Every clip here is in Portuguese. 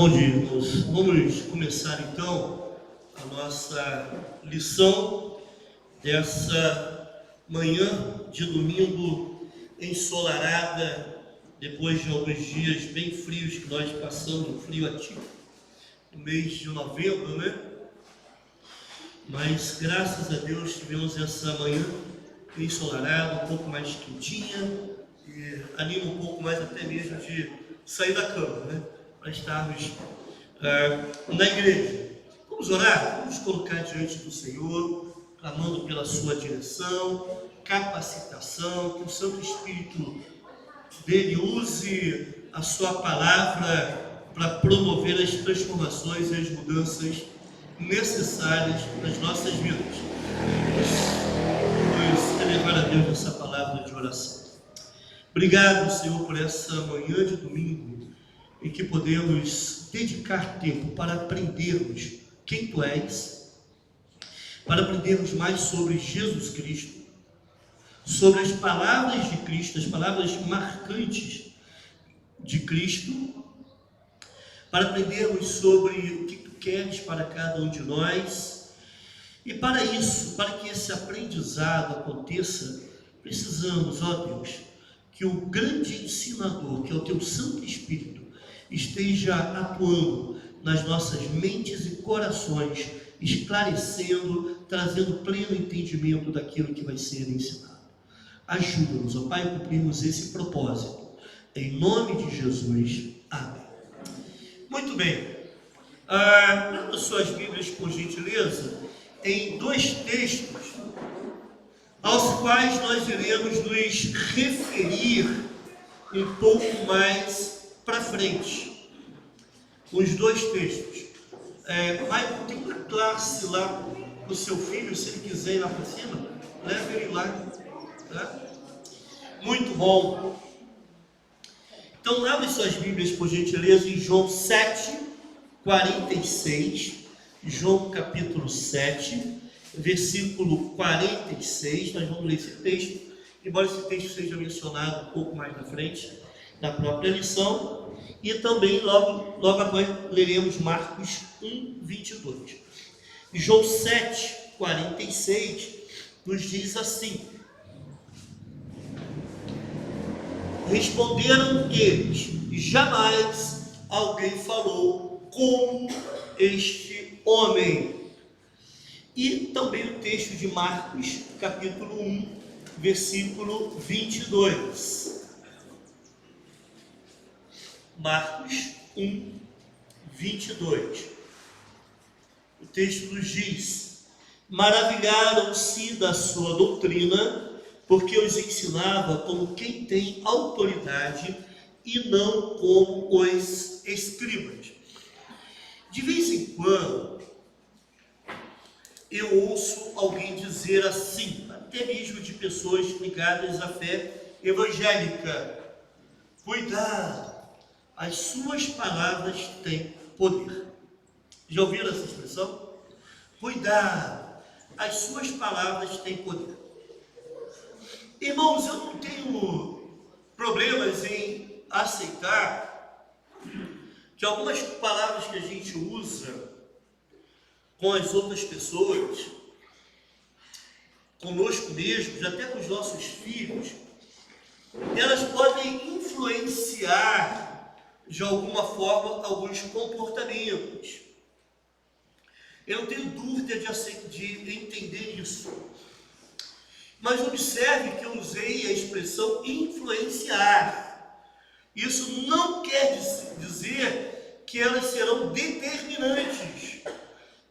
Bom dia, irmãos. Vamos começar então a nossa lição dessa manhã de domingo ensolarada, depois de alguns dias bem frios que nós passamos, um frio atípico, no mês de novembro, né? Mas graças a Deus tivemos essa manhã ensolarada, um pouco mais quentinha, e anima um pouco mais até mesmo de sair da cama, né? Para estarmos na igreja. Vamos orar? Vamos colocar diante do Senhor, clamando pela sua direção, capacitação, que o Santo Espírito dele use a sua palavra para promover as transformações e as mudanças necessárias nas nossas vidas. Vamos elevar a Deus essa palavra de oração. Obrigado, Senhor, por essa manhã de domingo, em que podemos dedicar tempo para aprendermos quem Tu és, para aprendermos mais sobre Jesus Cristo, sobre as palavras de Cristo, as palavras marcantes de Cristo, para aprendermos sobre o que Tu queres para cada um de nós. E para isso, para que esse aprendizado aconteça, precisamos, ó Deus, que o grande ensinador, que é o Teu Santo Espírito, esteja atuando nas nossas mentes e corações, esclarecendo, trazendo pleno entendimento daquilo que vai ser ensinado. Ajuda-nos, ó Pai, a cumprirmos esse propósito. Em nome de Jesus. Amém. Muito bem. Abra suas Bíblias, por gentileza, em dois textos aos quais nós iremos nos referir um pouco mais para frente. Os dois textos. Michael, tem uma classe lá para o seu filho, se ele quiser ir lá para cima, leve ele lá. Tá? Muito bom. Então, abre suas Bíblias, por gentileza, em João 7:46. João capítulo 7, versículo 46. Nós vamos ler esse texto, embora esse texto seja mencionado um pouco mais na frente, na própria lição. E também logo após leremos Marcos 1:22. João 7:46 nos diz assim: responderam eles, jamais alguém falou como este homem. E também o texto de Marcos capítulo 1, versículo 22. Marcos 1, 22. O texto nos diz: maravilharam-se da sua doutrina, porque os ensinava como quem tem autoridade e não como os escribas. De vez em quando, eu ouço alguém dizer assim, até mesmo de pessoas ligadas à fé evangélica: cuidado, as suas palavras têm poder. Já ouviram essa expressão? Cuidado, as suas palavras têm poder. Irmãos, eu não tenho problemas em aceitar que algumas palavras que a gente usa com as outras pessoas, conosco mesmos, até com os nossos filhos, elas podem influenciar de alguma forma alguns comportamentos. Eu não tenho dúvida de entender isso. Mas observe que eu usei a expressão influenciar. Isso não quer dizer que elas serão determinantes.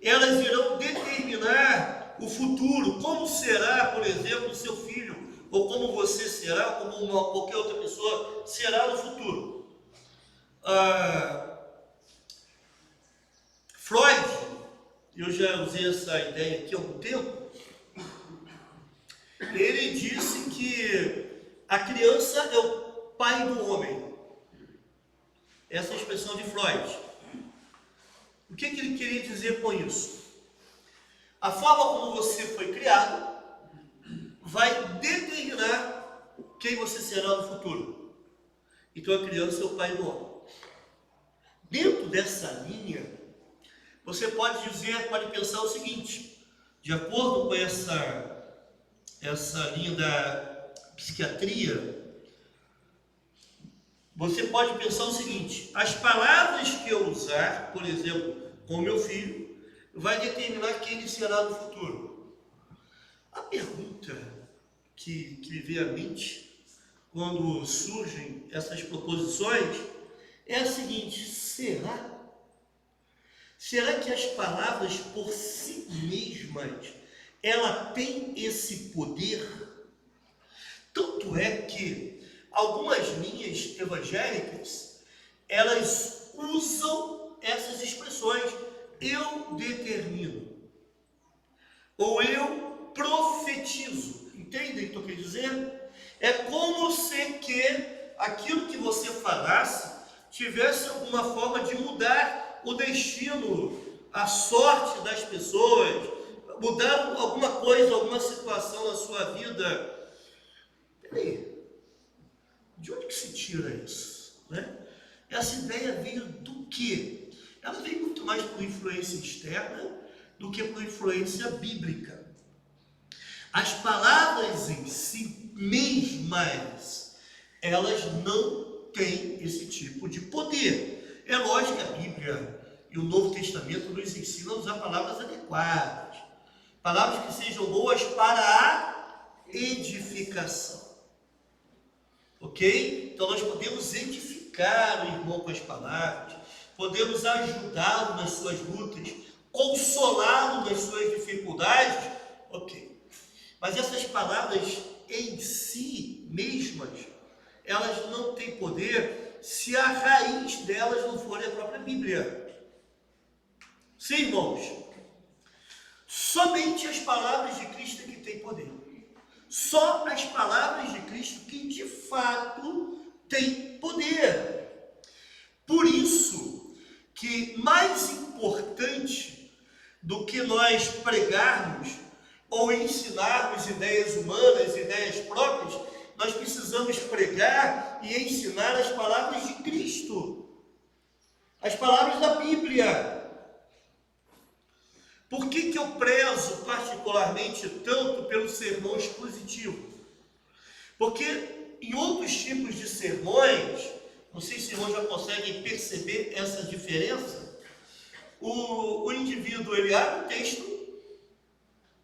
Elas irão determinar o futuro. Como será, por exemplo, o seu filho, ou como você será, ou como qualquer outra pessoa será no futuro. Freud, eu já usei essa ideia aqui há algum tempo, ele disse que a criança é o pai do homem. Essa é a expressão de Freud. O que ele queria dizer com isso? A forma como você foi criado vai determinar quem você será no futuro. Então a criança é o pai do homem. Dentro dessa linha, você pode pensar o seguinte, de acordo com essa linha da psiquiatria, você pode pensar o seguinte: as palavras que eu usar, por exemplo, com meu filho, vai determinar quem ele será no futuro. A pergunta que me vem à mente quando surgem essas proposições é a seguinte: será que as palavras por si mesmas ela tem esse poder? Tanto é que algumas linhas evangélicas, elas usam essas expressões: eu determino, ou eu profetizo. Entendem o que estou querendo dizer? É como se que aquilo que você falasse tivesse alguma forma de mudar o destino, a sorte das pessoas, mudar alguma coisa, alguma situação na sua vida. Peraí, de onde que se tira isso, né? Essa ideia veio do quê? Ela veio muito mais por influência externa do que por influência bíblica. As palavras em si mesmas, elas não têm esse tipo de poder. É lógico que a Bíblia e o Novo Testamento nos ensinam a usar palavras adequadas, palavras que sejam boas para a edificação. Ok? Então nós podemos edificar o irmão com as palavras, podemos ajudá-lo nas suas lutas, consolá-lo nas suas dificuldades. Ok. Mas essas palavras em si mesmas, elas não têm poder se a raiz delas não for a própria Bíblia. Sim, irmãos. Somente as palavras de Cristo é que têm poder. Só as palavras de Cristo que de fato têm poder. Por isso que mais importante do que nós pregarmos ou ensinarmos ideias humanas, ideias próprias, nós precisamos pregar e ensinar as palavras de Cristo, as palavras da Bíblia. Por que eu prezo particularmente tanto pelo sermão expositivo? Porque em outros tipos de sermões, não sei se os irmãos já conseguem perceber essa diferença, o indivíduo ele abre o texto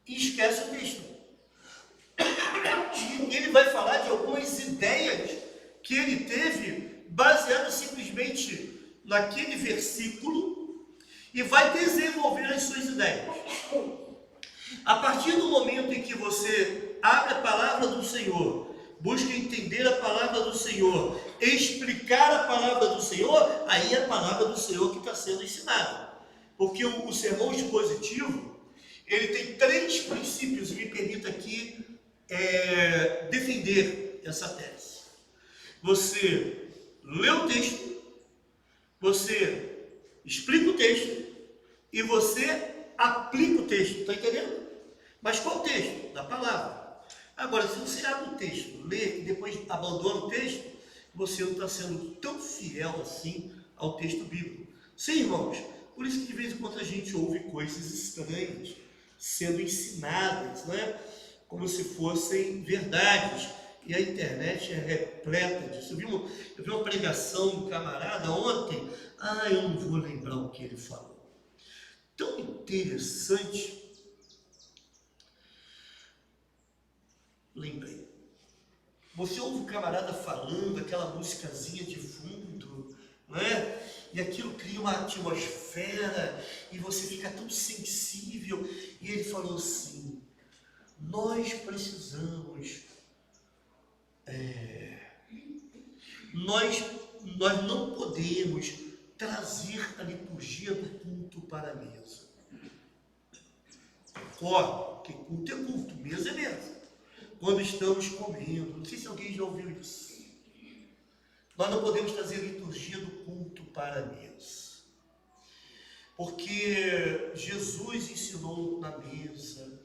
e esquece o texto. E ele vai falar de algumas ideias que ele teve baseado simplesmente naquele versículo e vai desenvolver as suas ideias. A partir do momento em que você abre a palavra do Senhor, busca entender a palavra do Senhor, explicar a palavra do Senhor, aí é a palavra do Senhor que está sendo ensinada. Porque o sermão expositivo, ele tem 3 princípios, me permita aqui defender essa tese. Você lê o texto, você explica o texto e você aplica o texto, está entendendo? Mas qual texto? Da palavra. Agora, se você abre o texto, lê e depois abandona o texto, você não está sendo tão fiel assim ao texto bíblico. Sim, irmãos, por isso que de vez em quando a gente ouve coisas estranhas sendo ensinadas, né? Como se fossem verdades. E a internet é repleta disso. Eu vi uma pregação de um camarada ontem, eu não vou lembrar o que ele falou. Tão interessante. Lembrei. Você ouve um camarada falando, aquela musicazinha de fundo, não é? E aquilo cria uma atmosfera, e você fica tão sensível. E ele falou assim: nós precisamos, nós não podemos trazer a liturgia do culto para a mesa. Concordo, que culto é culto, mesa é mesa. Quando estamos comendo, não sei se alguém já ouviu isso. Nós não podemos trazer a liturgia do culto para a mesa. Porque Jesus ensinou na mesa,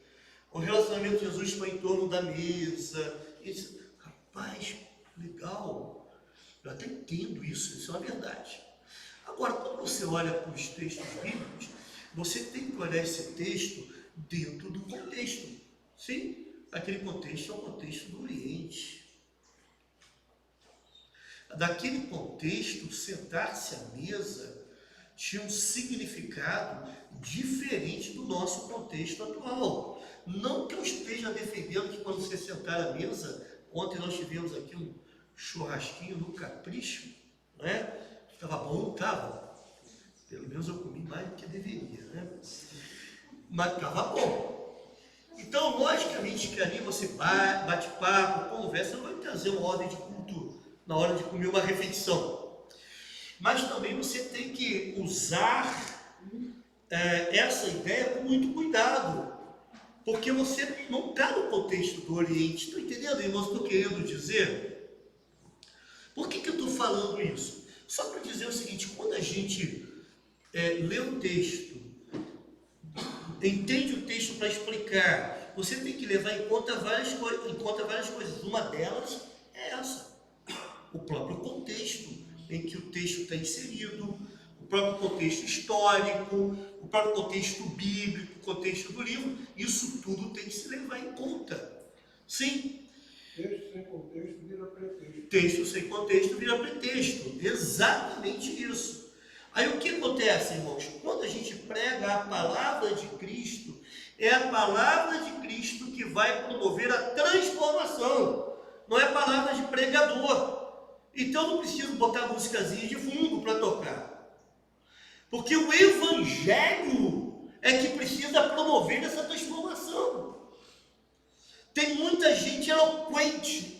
o relacionamento de Jesus foi em torno da mesa. E disse: rapaz, legal, eu até entendo isso é uma verdade. Agora, quando você você olha para os textos bíblicos, você tem que olhar esse texto dentro do contexto. Sim, aquele contexto é o contexto do Oriente. Daquele contexto, sentar-se à mesa tinha um significado diferente do nosso contexto atual. Não que eu esteja defendendo que quando você sentar à mesa, ontem nós tivemos aqui um churrasquinho no Capricho, né? Estava bom, não estava? Pelo menos eu comi mais do que deveria, né? Mas estava bom. Então, logicamente que ali você bate papo, conversa, não vai trazer uma ordem de culto na hora de comer uma refeição. Mas também você tem que usar essa ideia com muito cuidado, porque você não está no contexto do Oriente. Estão entendendo, irmãos, o que eu estou querendo dizer? Por que eu estou falando isso? Só para dizer o seguinte: quando a gente lê o texto, entende o texto para explicar, você tem que levar em conta várias coisas. Uma delas é essa: o próprio contexto em que o texto está inserido, o próprio contexto histórico, o próprio contexto bíblico, o contexto do livro. Isso tudo tem que se levar em conta. Sim. Texto sem contexto vira pretexto. Texto sem contexto vira pretexto. Exatamente isso. Aí o que acontece, irmãos? Quando a gente prega a palavra de Cristo, é a palavra de Cristo que vai promover a transformação. Não é a palavra de pregador. Então não preciso botar musicazinha de fundo para tocar. Porque o Evangelho é que precisa promover essa transformação. Tem muita gente eloquente.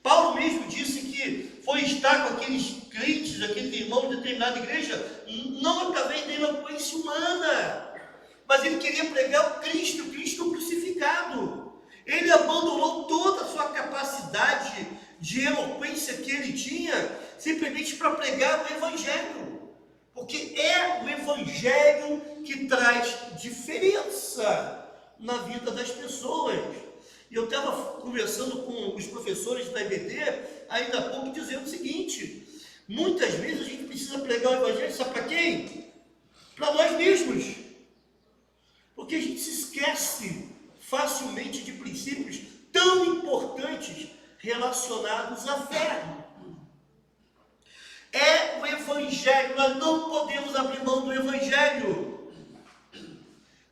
Paulo mesmo disse que foi estar com aqueles crentes, aqueles irmãos de determinada igreja, não através da eloquência humana, mas ele queria pregar o Cristo crucificado. Ele abandonou toda a sua capacidade de eloquência que ele tinha, simplesmente para pregar o Evangelho. Porque é o Evangelho que traz diferença na vida das pessoas. E eu estava conversando com os professores da IBD, ainda há pouco, dizendo o seguinte: muitas vezes a gente precisa pregar o Evangelho, sabe para quem? Para nós mesmos. Porque a gente se esquece facilmente de princípios tão importantes relacionados à fé. É o Evangelho, nós não podemos abrir mão do Evangelho,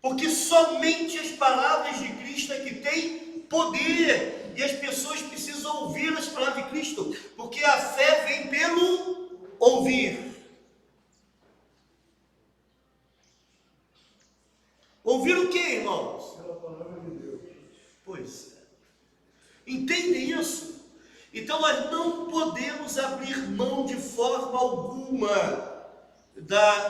porque somente as palavras de Cristo é que têm poder, e as pessoas precisam ouvir as palavras de Cristo, porque a fé vem pelo ouvir. Ouvir o que, irmãos? Pela palavra de Deus. Pois é. Entendem isso? Então nós não podemos abrir mão de forma alguma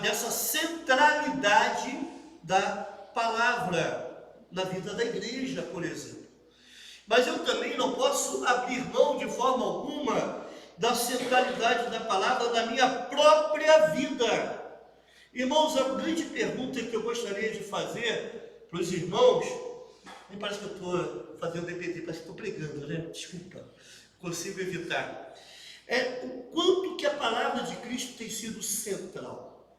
dessa centralidade da palavra na vida da igreja, por exemplo. Mas eu também não posso abrir mão de forma alguma da centralidade da palavra na minha própria vida. Irmãos, a grande pergunta que eu gostaria de fazer para os irmãos, nem parece que eu estou fazendo DPT, parece que estou pregando, né? Desculpa, consigo evitar. É o quanto que a palavra de Cristo tem sido central.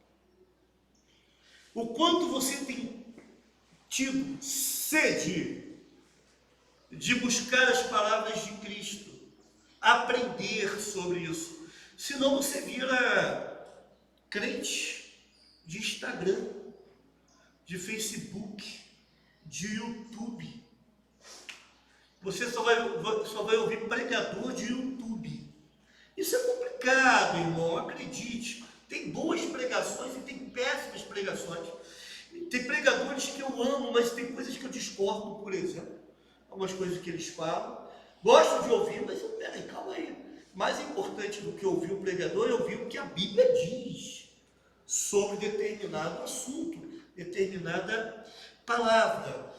O quanto você tem tido sede de buscar as palavras de Cristo, aprender sobre isso. Senão você vira crente de Instagram, de Facebook, de YouTube. Você só vai ouvir pregador de YouTube. Isso é complicado, irmão, acredite. Tem boas pregações e tem péssimas pregações. Tem pregadores que eu amo, mas tem coisas que eu discordo, por exemplo. Algumas coisas que eles falam. Gosto de ouvir, mas peraí, calma aí. Mais importante do que ouvir o pregador é ouvir o que a Bíblia diz sobre determinado assunto, determinada palavra.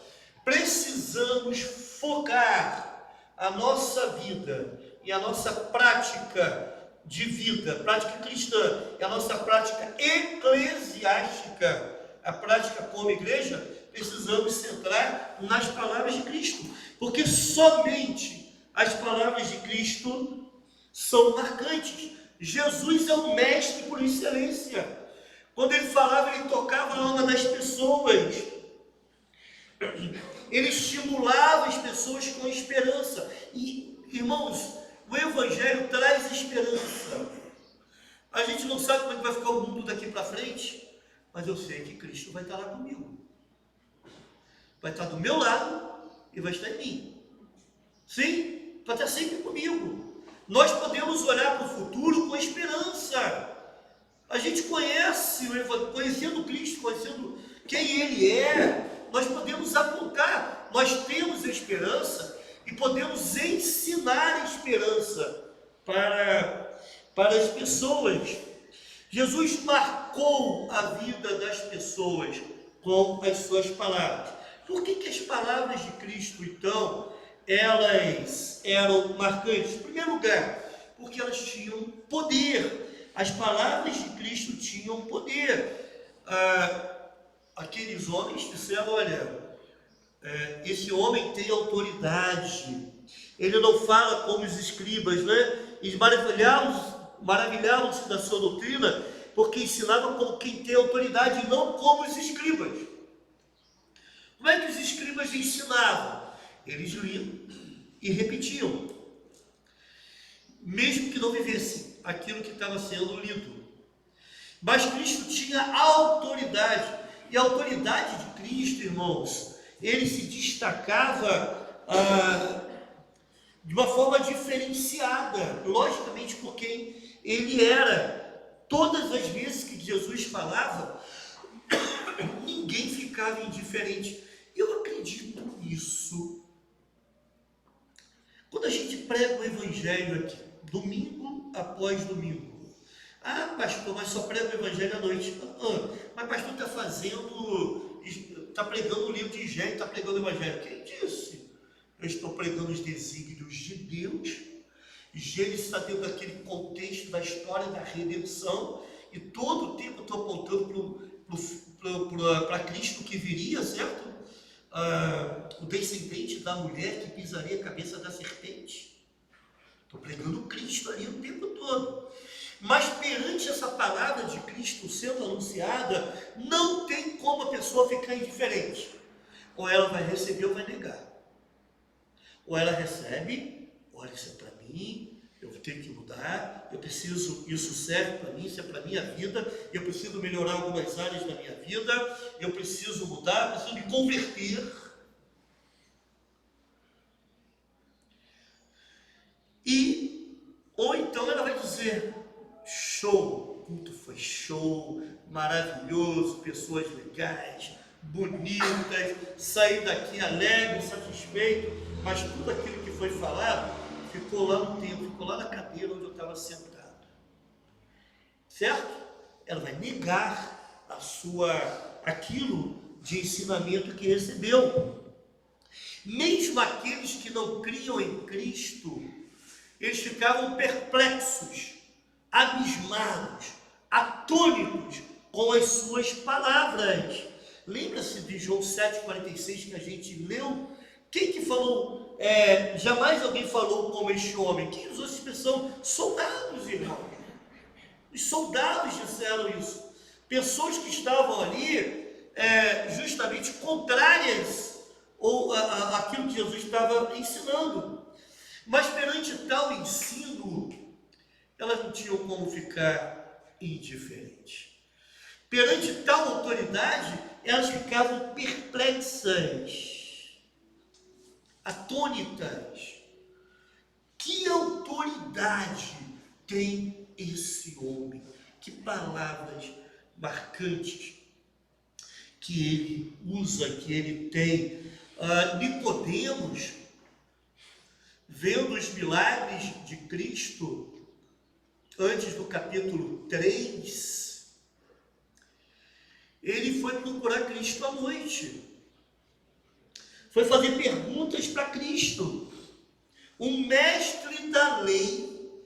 Precisamos focar a nossa vida e a nossa prática de vida, prática cristã, e a nossa prática eclesiástica, a prática como igreja. Precisamos centrar nas palavras de Cristo, porque somente as palavras de Cristo são marcantes. Jesus é o mestre por excelência. Quando ele falava, ele tocava a alma das pessoas. Ele estimulava as pessoas com esperança. E, irmãos, o Evangelho traz esperança. A gente não sabe como é que vai ficar o mundo daqui para frente, mas eu sei que Cristo vai estar lá comigo. Vai estar do meu lado e vai estar em mim. Sim, vai estar sempre comigo. Nós podemos olhar para o futuro com esperança. A gente conhece o Evangelho, conhecendo Cristo, conhecendo quem Ele é, nós podemos apontar, nós temos esperança e podemos ensinar a esperança para as pessoas. Jesus marcou a vida das pessoas com as suas palavras. Por que as palavras de Cristo, então, elas eram marcantes? Em primeiro lugar, porque elas tinham poder. As palavras de Cristo tinham poder. Aqueles homens disseram, olha, esse homem tem autoridade. Ele não fala como os escribas, né? Eles maravilhavam-se da sua doutrina, porque ensinava como quem tem autoridade, não como os escribas. Como é que os escribas ensinavam? Eles liam e repetiam, mesmo que não vivessem aquilo que estava sendo lido. Mas Cristo tinha autoridade, e a autoridade de Cristo, irmãos, ele se destacava de uma forma diferenciada, logicamente por quem ele era. Todas as vezes que Jesus falava, ninguém ficava indiferente. Eu acredito nisso. Quando a gente prega o Evangelho aqui, domingo após domingo, pastor, mas só prega o Evangelho à noite. Mas pastor está pregando o livro de Gênesis, está pregando o Evangelho. Quem disse? Eu estou pregando os desígnios de Deus. Gênesis está dentro daquele contexto da história da redenção, e todo o tempo estou apontando para Cristo que viria, certo? O descendente da mulher que pisaria a cabeça da serpente. Estou pregando Cristo ali o tempo todo. Mas perante essa palavra de Cristo sendo anunciada, não tem como a pessoa ficar indiferente. Ou ela vai receber ou vai negar. Ou ela recebe, olha, isso é para mim, eu tenho que mudar, eu preciso, isso serve para mim, isso é para a minha vida, eu preciso melhorar algumas áreas da minha vida, eu preciso mudar, preciso me converter. Ou então ela vai dizer, show, o culto foi show, maravilhoso, pessoas legais, bonitas, saí daqui alegre, satisfeito, mas tudo aquilo que foi falado ficou lá no tempo, ficou lá na cadeira onde eu estava sentado. Certo? Ela vai negar aquilo de ensinamento que recebeu. Mesmo aqueles que não criam em Cristo, eles ficavam perplexos, abismados, atônitos com as suas palavras. Lembra-se de João 7,46 que a gente leu? Quem que falou? Jamais alguém falou como este homem. Quem usou essa expressão? Soldados, irmãos. Os soldados disseram isso. Pessoas que estavam ali justamente contrárias àquilo que Jesus estava ensinando. Mas perante tal ensino, elas não tinham como ficar indiferentes. Perante tal autoridade, elas ficavam perplexas, atônitas. Que autoridade tem esse homem? Que palavras marcantes que ele usa, que ele tem. Nicodemos, vendo os milagres de Cristo, antes do capítulo 3, ele foi procurar Cristo à noite. Foi fazer perguntas para Cristo. Um mestre da lei,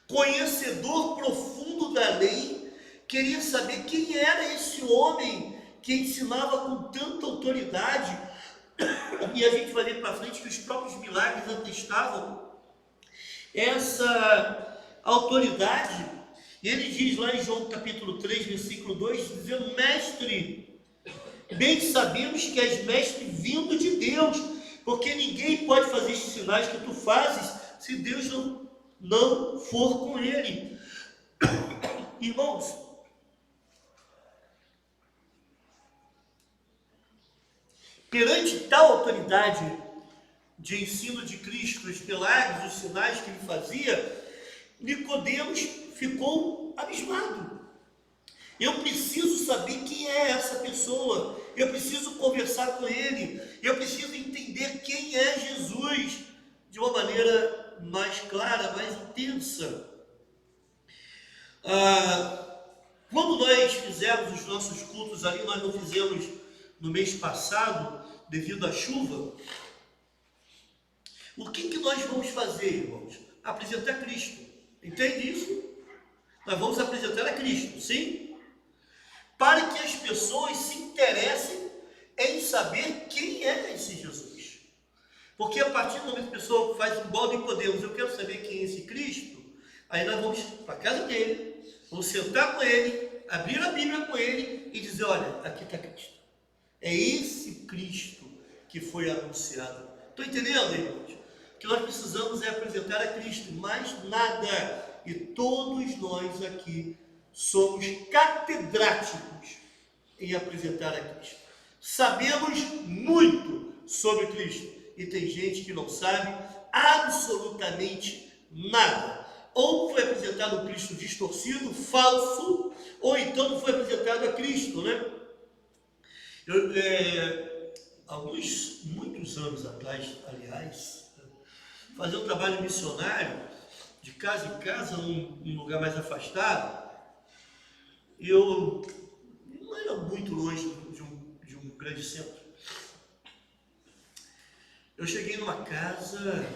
conhecedor profundo da lei, queria saber quem era esse homem que ensinava com tanta autoridade. E a gente vai ver para frente que os próprios milagres atestavam essa autoridade E ele diz lá em João capítulo 3, versículo 2, dizendo: Mestre, bem sabemos que és mestre vindo de Deus, porque ninguém pode fazer estes sinais que tu fazes se Deus não for com ele. Irmãos, perante tal autoridade de ensino de Cristo, os milagres, os sinais que ele fazia, Nicodemos ficou abismado. Eu preciso saber quem é essa pessoa, eu preciso conversar com ele, eu preciso entender quem é Jesus de uma maneira mais clara, mais intensa. Quando nós fizemos os nossos cultos ali, nós não fizemos no mês passado, devido à chuva. O que nós vamos fazer, irmãos? Apresentar Cristo. Entende isso? Nós vamos apresentar a Cristo, sim? Para que as pessoas se interessem em saber quem é esse Jesus. Porque a partir do momento que a pessoa faz um balde de Nicodemos, eu quero saber quem é esse Cristo, aí nós vamos para a casa dele, vamos sentar com ele, abrir a Bíblia com ele e dizer: olha, aqui está Cristo. É esse Cristo que foi anunciado. Estão entendendo, irmãos? O que nós precisamos é apresentar a Cristo, mais nada. E todos nós aqui somos catedráticos em apresentar a Cristo. Sabemos muito sobre Cristo. E tem gente que não sabe absolutamente nada. Ou foi apresentado um Cristo distorcido, falso, ou então não foi apresentado a Cristo, né? Muitos anos atrás, aliás, fazia um trabalho missionário, de casa em casa, num lugar mais afastado. Eu não era muito longe de um grande centro. Eu cheguei numa casa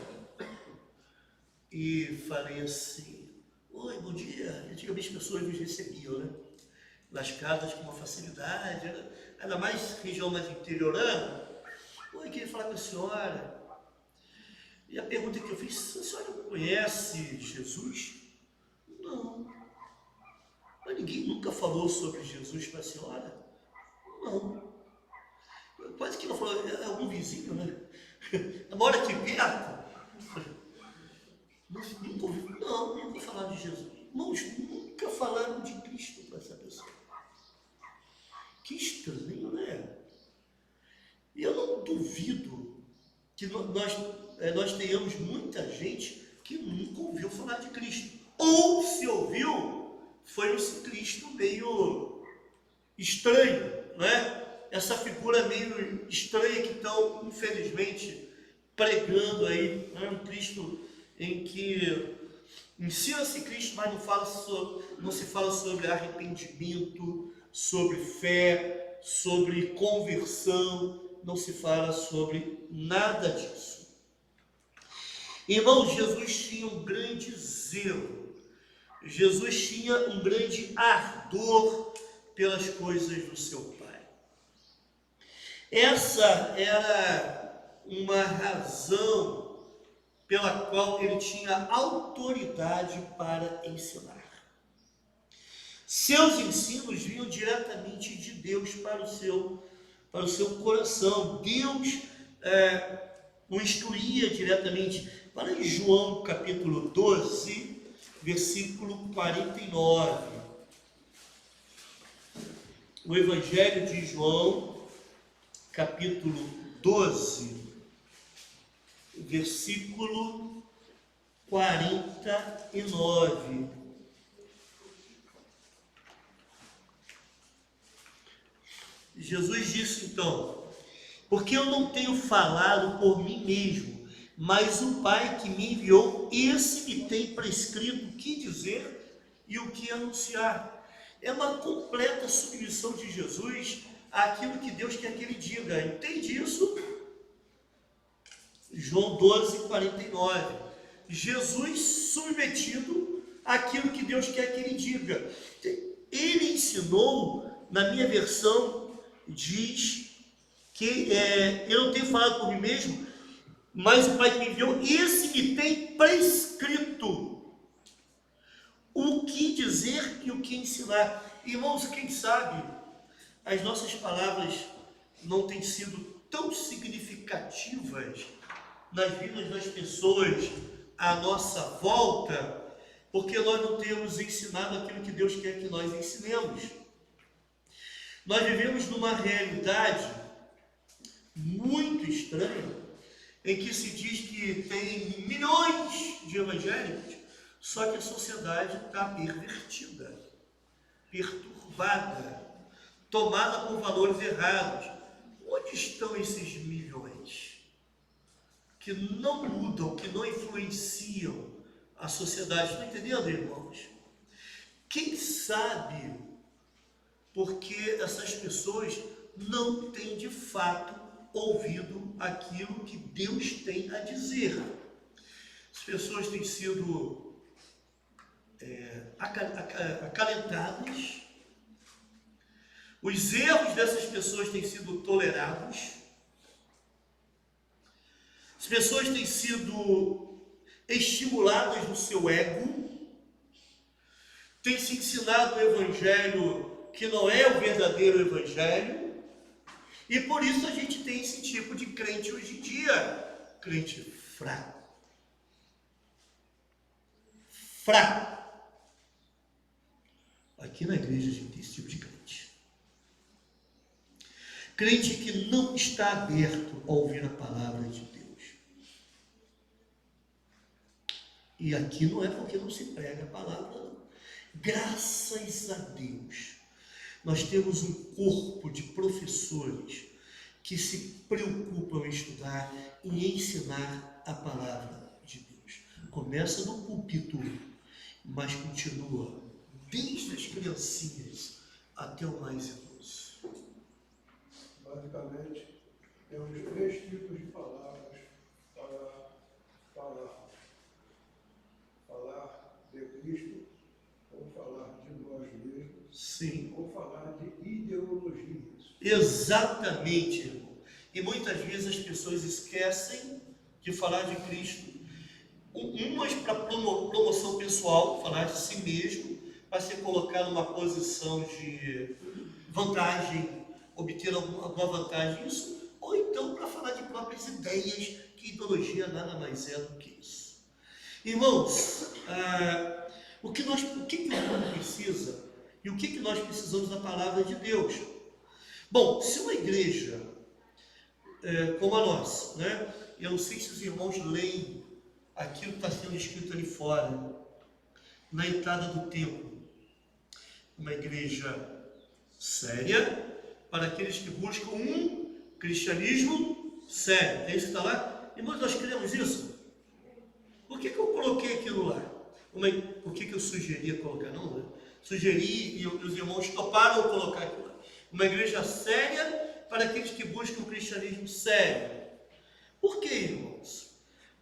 e falei assim: oi, bom dia. Antigamente as pessoas nos recebiam, né? Nas casas com uma facilidade, ainda mais região mais interiorana. Oi, queria falar com a senhora. E a pergunta que eu fiz: a senhora conhece Jesus? Não. Mas ninguém nunca falou sobre Jesus para a senhora? Não. Quase que não falou. É algum vizinho, né? Mora aqui perto? Nunca ouviu? Não, nunca falaram de Jesus. Irmãos, nunca falaram de Cristo para essa pessoa. Que estranho, né? E eu não duvido que nós tenhamos muita gente que nunca ouviu falar de Cristo. Ou, se ouviu, foi um Cristo meio estranho, não é? Essa figura meio estranha que estão, infelizmente, pregando aí, né? Um Cristo em que ensina-se Cristo, mas não se fala sobre arrependimento, sobre fé, sobre conversão, não se fala sobre nada disso. Irmãos, Jesus tinha um grande zelo, Jesus tinha um grande ardor pelas coisas do seu Pai. Essa era uma razão pela qual ele tinha autoridade para ensinar. Seus ensinos vinham diretamente de Deus para o seu coração. Deus o instruía diretamente. Para em João capítulo 12, versículo 49. O Evangelho de João, capítulo 12, versículo 49. Jesus disse então: porque eu não tenho falado por mim mesmo, mas o Pai que me enviou, esse me tem prescrito o que dizer e o que anunciar. É uma completa submissão de Jesus àquilo que Deus quer que ele diga. Entende isso? João 12, 49. Jesus submetido àquilo que Deus quer que ele diga. Ele ensinou, na minha versão, diz que eu não tenho falado por mim mesmo, mas o Pai que me enviou, esse me tem prescrito o que dizer e o que ensinar. Irmãos, quem sabe as nossas palavras não têm sido tão significativas nas vidas das pessoas à nossa volta, porque nós não temos ensinado aquilo que Deus quer que nós ensinemos. Nós vivemos numa realidade muito estranha, em que se diz que tem milhões de evangélicos, só que a sociedade está pervertida, perturbada, tomada por valores errados. Onde estão esses milhões que não mudam, que não influenciam a sociedade? Estão entendendo, irmãos? Quem sabe porque essas pessoas não têm de fato ouvido aquilo que Deus tem a dizer. As pessoas têm sido acalentadas, os erros dessas pessoas têm sido tolerados, as pessoas têm sido estimuladas no seu ego, tem se ensinado o evangelho que não é o verdadeiro evangelho, e por isso a gente tem esse tipo de crente hoje em dia, crente fraco. Aqui na igreja a gente tem esse tipo de crente. Crente que não está aberto a ouvir a palavra de Deus. E aqui não é porque não se prega a palavra, não. Graças a Deus, nós temos um corpo de professores que se preocupam em estudar e ensinar a palavra de Deus. Começa no púlpito, mas continua desde as criancinhas até o mais idoso. Basicamente, temos 3 tipos de palavras para falar de Cristo, ou falar de nós mesmos, Sim. ou falar de ideologias. Exatamente, irmão. E muitas vezes as pessoas esquecem de falar de Cristo. Umas para promoção pessoal, falar de si mesmo, para se colocar numa posição de vantagem, obter alguma vantagem nisso, ou então para falar de próprias ideias, que ideologia nada mais é do que isso. Irmãos, o que o mundo precisa e o que nós precisamos da palavra de Deus? Bom, se uma igreja como a nossa, né? Eu não sei se os irmãos leem aquilo que está sendo escrito ali fora, na entrada do templo. Uma igreja séria para aqueles que buscam um cristianismo sério. É isso que está lá? Irmãos, nós queremos isso? Por que eu coloquei aquilo lá? Por que eu sugeri colocar? Não, né? Sugeri e os irmãos toparam colocar aquilo lá. Uma igreja séria para aqueles que buscam um cristianismo sério. Por quê, irmãos?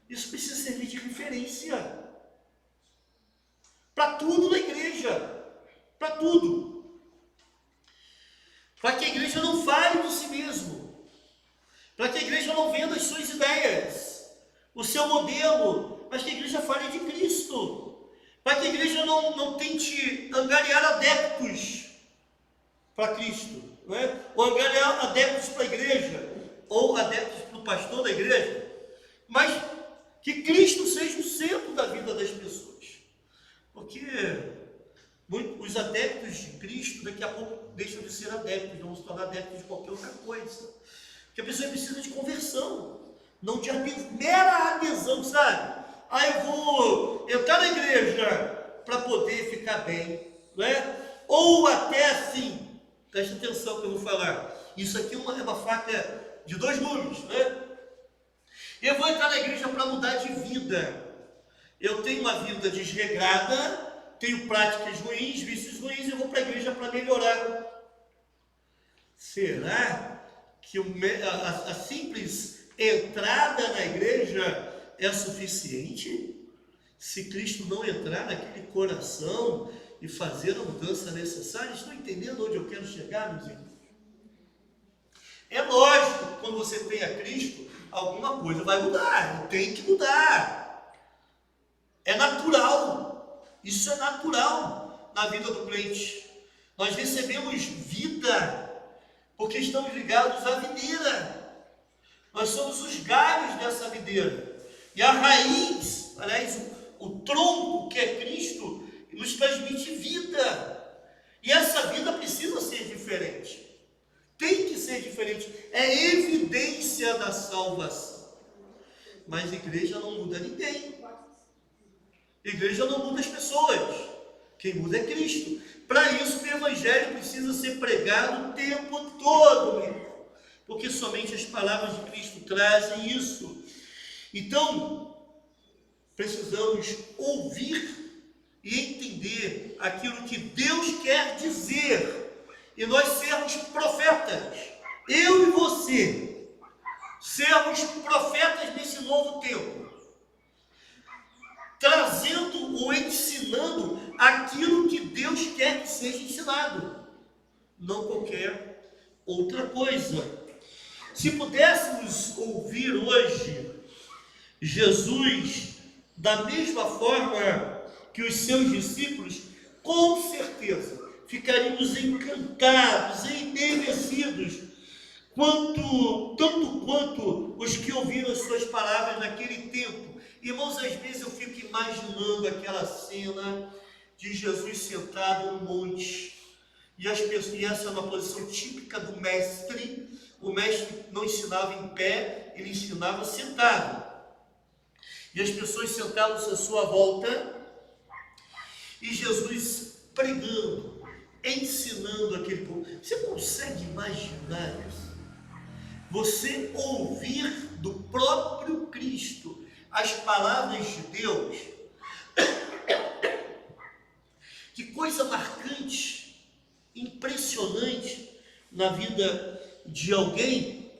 Isso precisa servir de referência para tudo na igreja. Para tudo. Para que a igreja não fale de si mesmo. Para que a igreja não venda as suas ideias, o seu modelo, mas que a igreja fale de Cristo. Para que a igreja não tente angariar adeptos para Cristo, não é? Ou angariar adeptos para a igreja, ou adeptos para o pastor da igreja, mas que Cristo seja o centro da vida das pessoas. Porque os adeptos de Cristo daqui a pouco deixam de ser adeptos, vão se tornar adeptos de qualquer outra coisa. Porque a pessoa precisa de conversão, não de mera adesão, sabe? Eu vou entrar na igreja para poder ficar bem, não é? Ou até assim, presta atenção que eu vou falar, isso aqui é uma faca de 2 gumes, né? Eu vou entrar na igreja para mudar de vida. Eu tenho uma vida desregrada, tenho práticas ruins, vícios ruins, eu vou para a igreja para melhorar. Será que a simples entrada na igreja é suficiente? Se Cristo não entrar naquele coração e fazer a mudança necessária? Estão entendendo onde eu quero chegar, meus irmãos? É lógico que quando você tem a Cristo, alguma coisa vai mudar, tem que mudar. É natural. Isso é natural na vida do crente. Nós recebemos vida porque estamos ligados à videira. Nós somos os galhos dessa videira. E a raiz, aliás, o tronco que é Cristo, nos transmite vida. E essa vida precisa ser diferente. Tem que ser diferente. É evidência da salvação. Mas a igreja não muda ninguém. A igreja não muda as pessoas. Quem muda é Cristo. Para isso, o evangelho precisa ser pregado o tempo todo, meu irmão. Porque somente as palavras de Cristo trazem isso. Então, precisamos ouvir e entender aquilo que Deus quer dizer. E nós sermos profetas. Eu e você. Sermos profetas nesse novo tempo. Trazendo ou ensinando aquilo que Deus quer que seja ensinado. Não qualquer outra coisa. Se pudéssemos ouvir hoje Jesus da mesma forma que os seus discípulos, com certeza ficaríamos encantados, enternecidos, tanto quanto os que ouviram as suas palavras naquele tempo. Irmãos, às vezes eu fico imaginando aquela cena de Jesus sentado no monte, e essa é uma posição típica do mestre. O mestre não ensinava em pé, ele ensinava sentado. E as pessoas sentadas à sua volta, e Jesus pregando, ensinando aquele povo. Você consegue imaginar isso? Você ouvir do próprio Cristo as palavras de Deus? Que coisa marcante, impressionante na vida de alguém.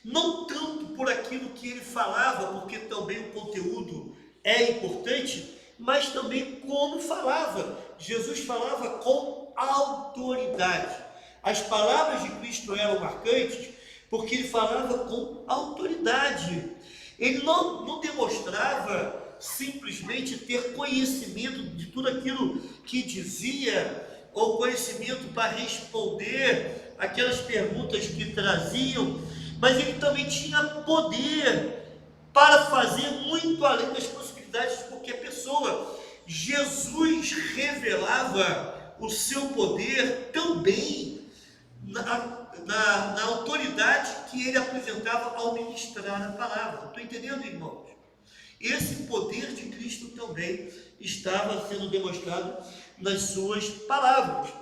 Não tanto por aquilo que ele falava, porque também o conteúdo é importante, mas também como falava. Jesus falava com autoridade. As palavras de Cristo eram marcantes porque ele falava com autoridade. Ele não demonstrava simplesmente ter conhecimento de tudo aquilo que dizia, ou conhecimento para responder aquelas perguntas que traziam, mas ele também tinha poder para fazer muito além das possibilidades de qualquer pessoa. Jesus revelava o seu poder também na autoridade que ele apresentava ao ministrar a palavra. Estou entendendo, irmãos? Esse poder de Cristo também estava sendo demonstrado nas suas palavras.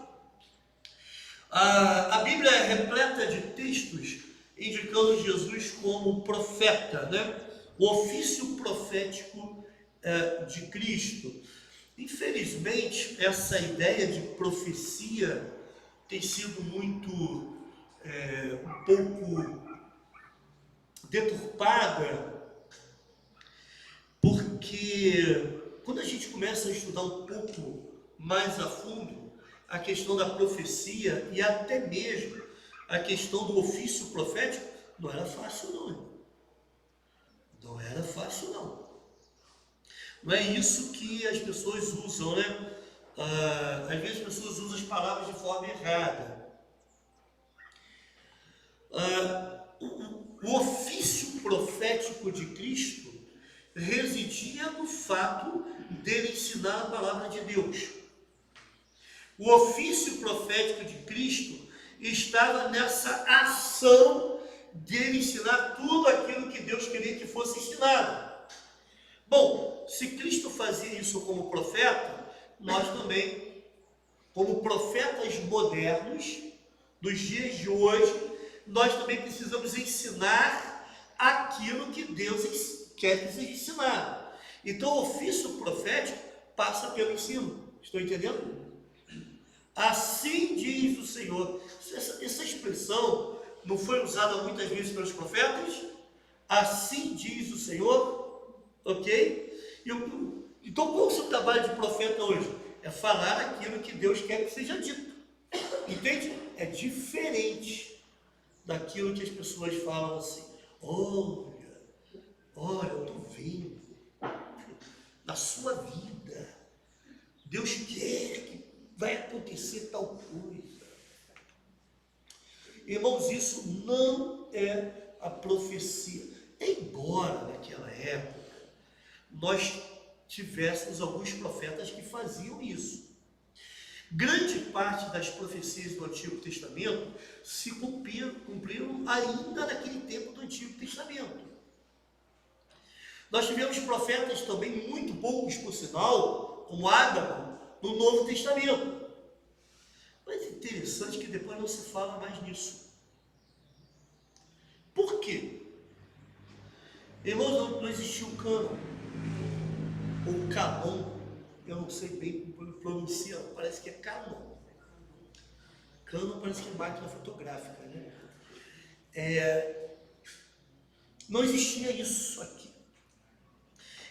A Bíblia é repleta de textos indicando Jesus como profeta, né? O ofício profético de Cristo. Infelizmente, essa ideia de profecia tem sido muito, um pouco deturpada, porque quando a gente começa a estudar um pouco mais a fundo a questão da profecia e até mesmo a questão do ofício profético, não era fácil não. Não era fácil não. Não é isso que as pessoas usam, né? Às vezes as pessoas usam as palavras de forma errada. O ofício profético de Cristo residia no fato dele ensinar a palavra de Deus. O ofício profético de Cristo estava nessa ação dele ensinar tudo aquilo que Deus queria que fosse ensinado. Bom, se Cristo fazia isso como profeta, nós também, como profetas modernos, dos dias de hoje, nós também precisamos ensinar aquilo que Deus quer que seja ensinado. Então, o ofício profético passa pelo ensino. Estão entendendo? Assim diz o Senhor. Essa expressão não foi usada muitas vezes pelos profetas? Assim diz o Senhor. Ok? Então, qual é o seu trabalho de profeta hoje? É falar aquilo que Deus quer que seja dito. Entende? É diferente daquilo que as pessoas falam assim. Olha, eu estou vendo na sua vida Deus quer que vai acontecer tal coisa. Irmãos, isso não é a profecia. Embora naquela época nós tivéssemos alguns profetas que faziam isso. Grande parte das profecias do Antigo Testamento se cumpriram ainda naquele tempo do Antigo Testamento. Nós tivemos profetas também muito poucos, por sinal, como Ágabo, no Novo Testamento. Mas é interessante que depois não se fala mais nisso. Por quê? Irmãos, não existiu o cânon, ou canon, eu não sei bem como pronuncia, parece que é canon. Canon parece que é máquina fotográfica, né? Não existia isso aqui.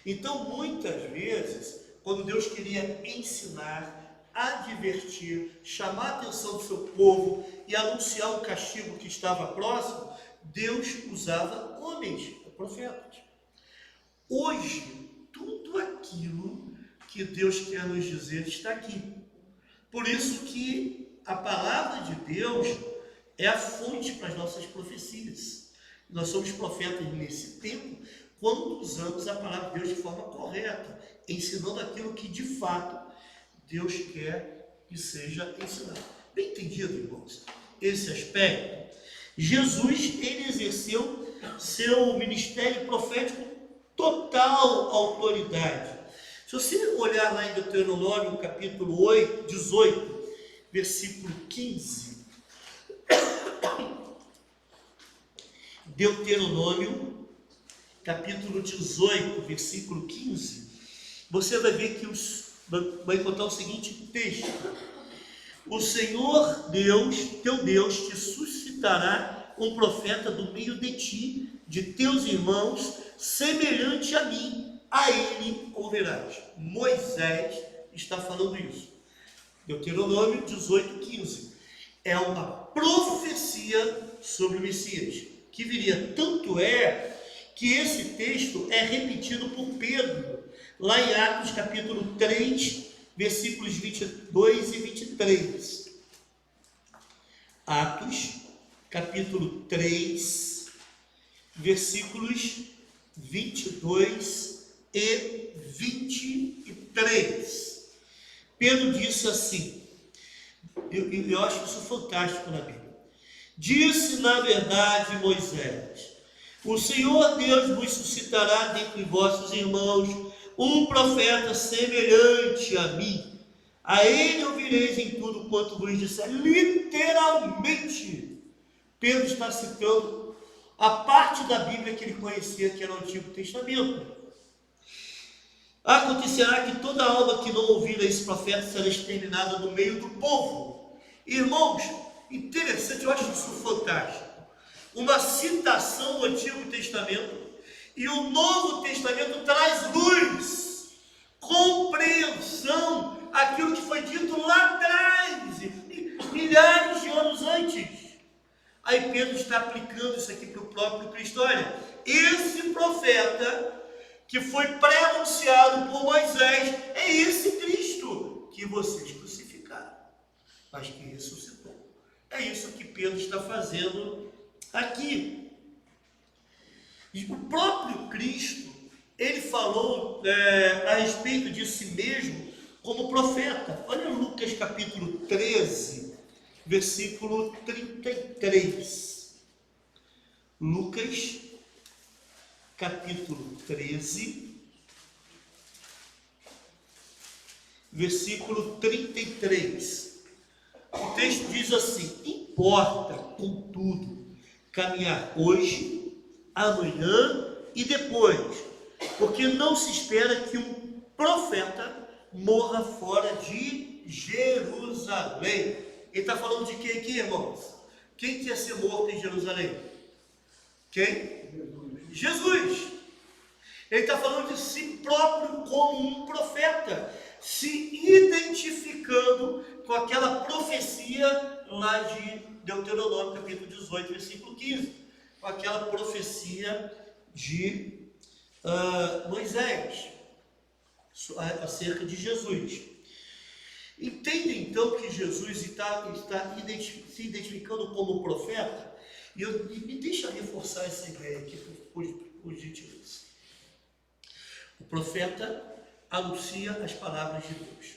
Então, muitas vezes, quando Deus queria ensinar, advertir, chamar a atenção do seu povo e anunciar o castigo que estava próximo, Deus usava homens, profetas. Hoje, tudo aquilo que Deus quer nos dizer está aqui. Por isso que a palavra de Deus é a fonte para as nossas profecias. Nós somos profetas nesse tempo quando usamos a palavra de Deus de forma correta, ensinando aquilo que de fato Deus quer que seja ensinado. Bem entendido, irmãos, esse aspecto? Jesus, ele exerceu seu ministério profético total autoridade. Se você olhar lá em Deuteronômio, capítulo 18, versículo 15, Deuteronômio, capítulo 18, versículo 15, você vai ver que vai encontrar o seguinte texto: o Senhor Deus, teu Deus, te suscitará um profeta do meio de ti, de teus irmãos, semelhante a mim, a ele ouvirás. Moisés está falando isso. Deuteronômio 18, 15. É uma profecia sobre o Messias, que viria. Tanto é que esse texto é repetido por Pedro, lá em Atos capítulo 3, versículos 22 e 23. Atos, capítulo 3, versículos 22 e 23. Pedro disse assim, eu acho isso fantástico na Bíblia. Disse na verdade Moisés: o Senhor Deus vos suscitará dentre vossos irmãos um profeta semelhante a mim. A ele ouvireis em tudo quanto vos disser. Literalmente, Pedro está citando a parte da Bíblia que ele conhecia, que era o Antigo Testamento. Acontecerá que toda alma que não ouvir a esse profeta será exterminada no meio do povo. Irmãos, interessante, eu acho isso fantástico. Uma citação do Antigo Testamento e o Novo Testamento traz luz, compreensão, aquilo que foi dito lá atrás, milhares de anos antes. Aí Pedro está aplicando isso aqui para o próprio Cristo. Olha, esse profeta que foi pré-anunciado por Moisés é esse Cristo que vocês crucificaram, mas que ressuscitou. É isso que Pedro está fazendo aqui. E o próprio Cristo, ele falou a respeito de si mesmo como profeta. Olha Lucas capítulo 13, versículo 33. Lucas capítulo 13, versículo 33. O texto diz assim: importa, contudo, caminhar hoje, amanhã e depois, porque não se espera que um profeta morra fora de Jerusalém. Ele está falando de quem aqui, irmãos? Quem quer ser morto em Jerusalém? Quem? Jesus. Ele está falando de si próprio como um profeta, se identificando com aquela profecia lá de Deuteronômio, capítulo 18, versículo 15, com aquela profecia de Moisés, acerca de Jesus. Entendem então que Jesus está se identificando como profeta? E me deixa reforçar essa ideia aqui, por gentileza. O profeta anuncia as palavras de Deus.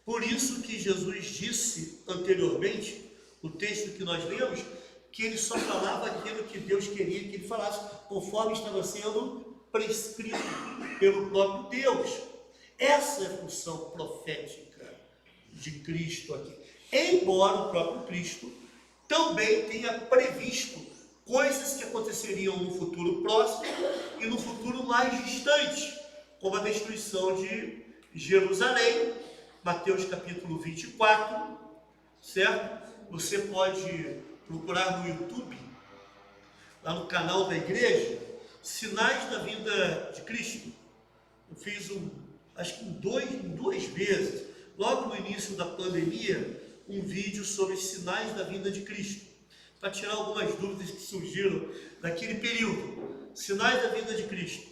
Por isso que Jesus disse anteriormente, o texto que nós lemos, que ele só falava aquilo que Deus queria que ele falasse, conforme estava sendo prescrito pelo próprio Deus. Essa é a função profética de Cristo aqui. Embora o próprio Cristo também tenha previsto coisas que aconteceriam no futuro próximo e no futuro mais distante, como a destruição de Jerusalém, Mateus capítulo 24, certo? Você pode procurar no YouTube, lá no canal da igreja, Sinais da Vinda de Cristo. Eu fiz acho que duas vezes, logo no início da pandemia, um vídeo sobre sinais da vinda de Cristo, para tirar algumas dúvidas que surgiram naquele período. Sinais da vinda de Cristo.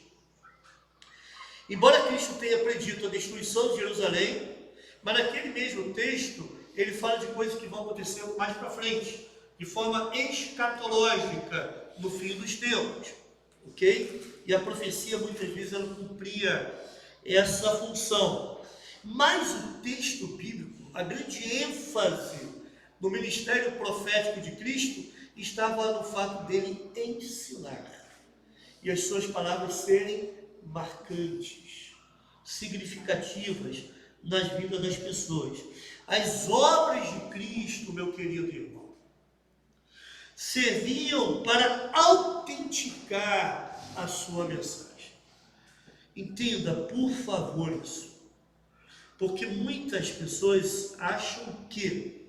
Embora Cristo tenha predito a destruição de Jerusalém, mas naquele mesmo texto, ele fala de coisas que vão acontecer mais para frente, de forma escatológica, no fim dos tempos, ok? E a profecia, muitas vezes, ela cumpria essa função. Mas o texto bíblico, a grande ênfase no ministério profético de Cristo, estava no fato dele ensinar, e as suas palavras serem marcantes, significativas nas vidas das pessoas. As obras de Cristo, meu querido irmão, serviam para autenticar a sua mensagem. Entenda, por favor, isso. Porque muitas pessoas acham que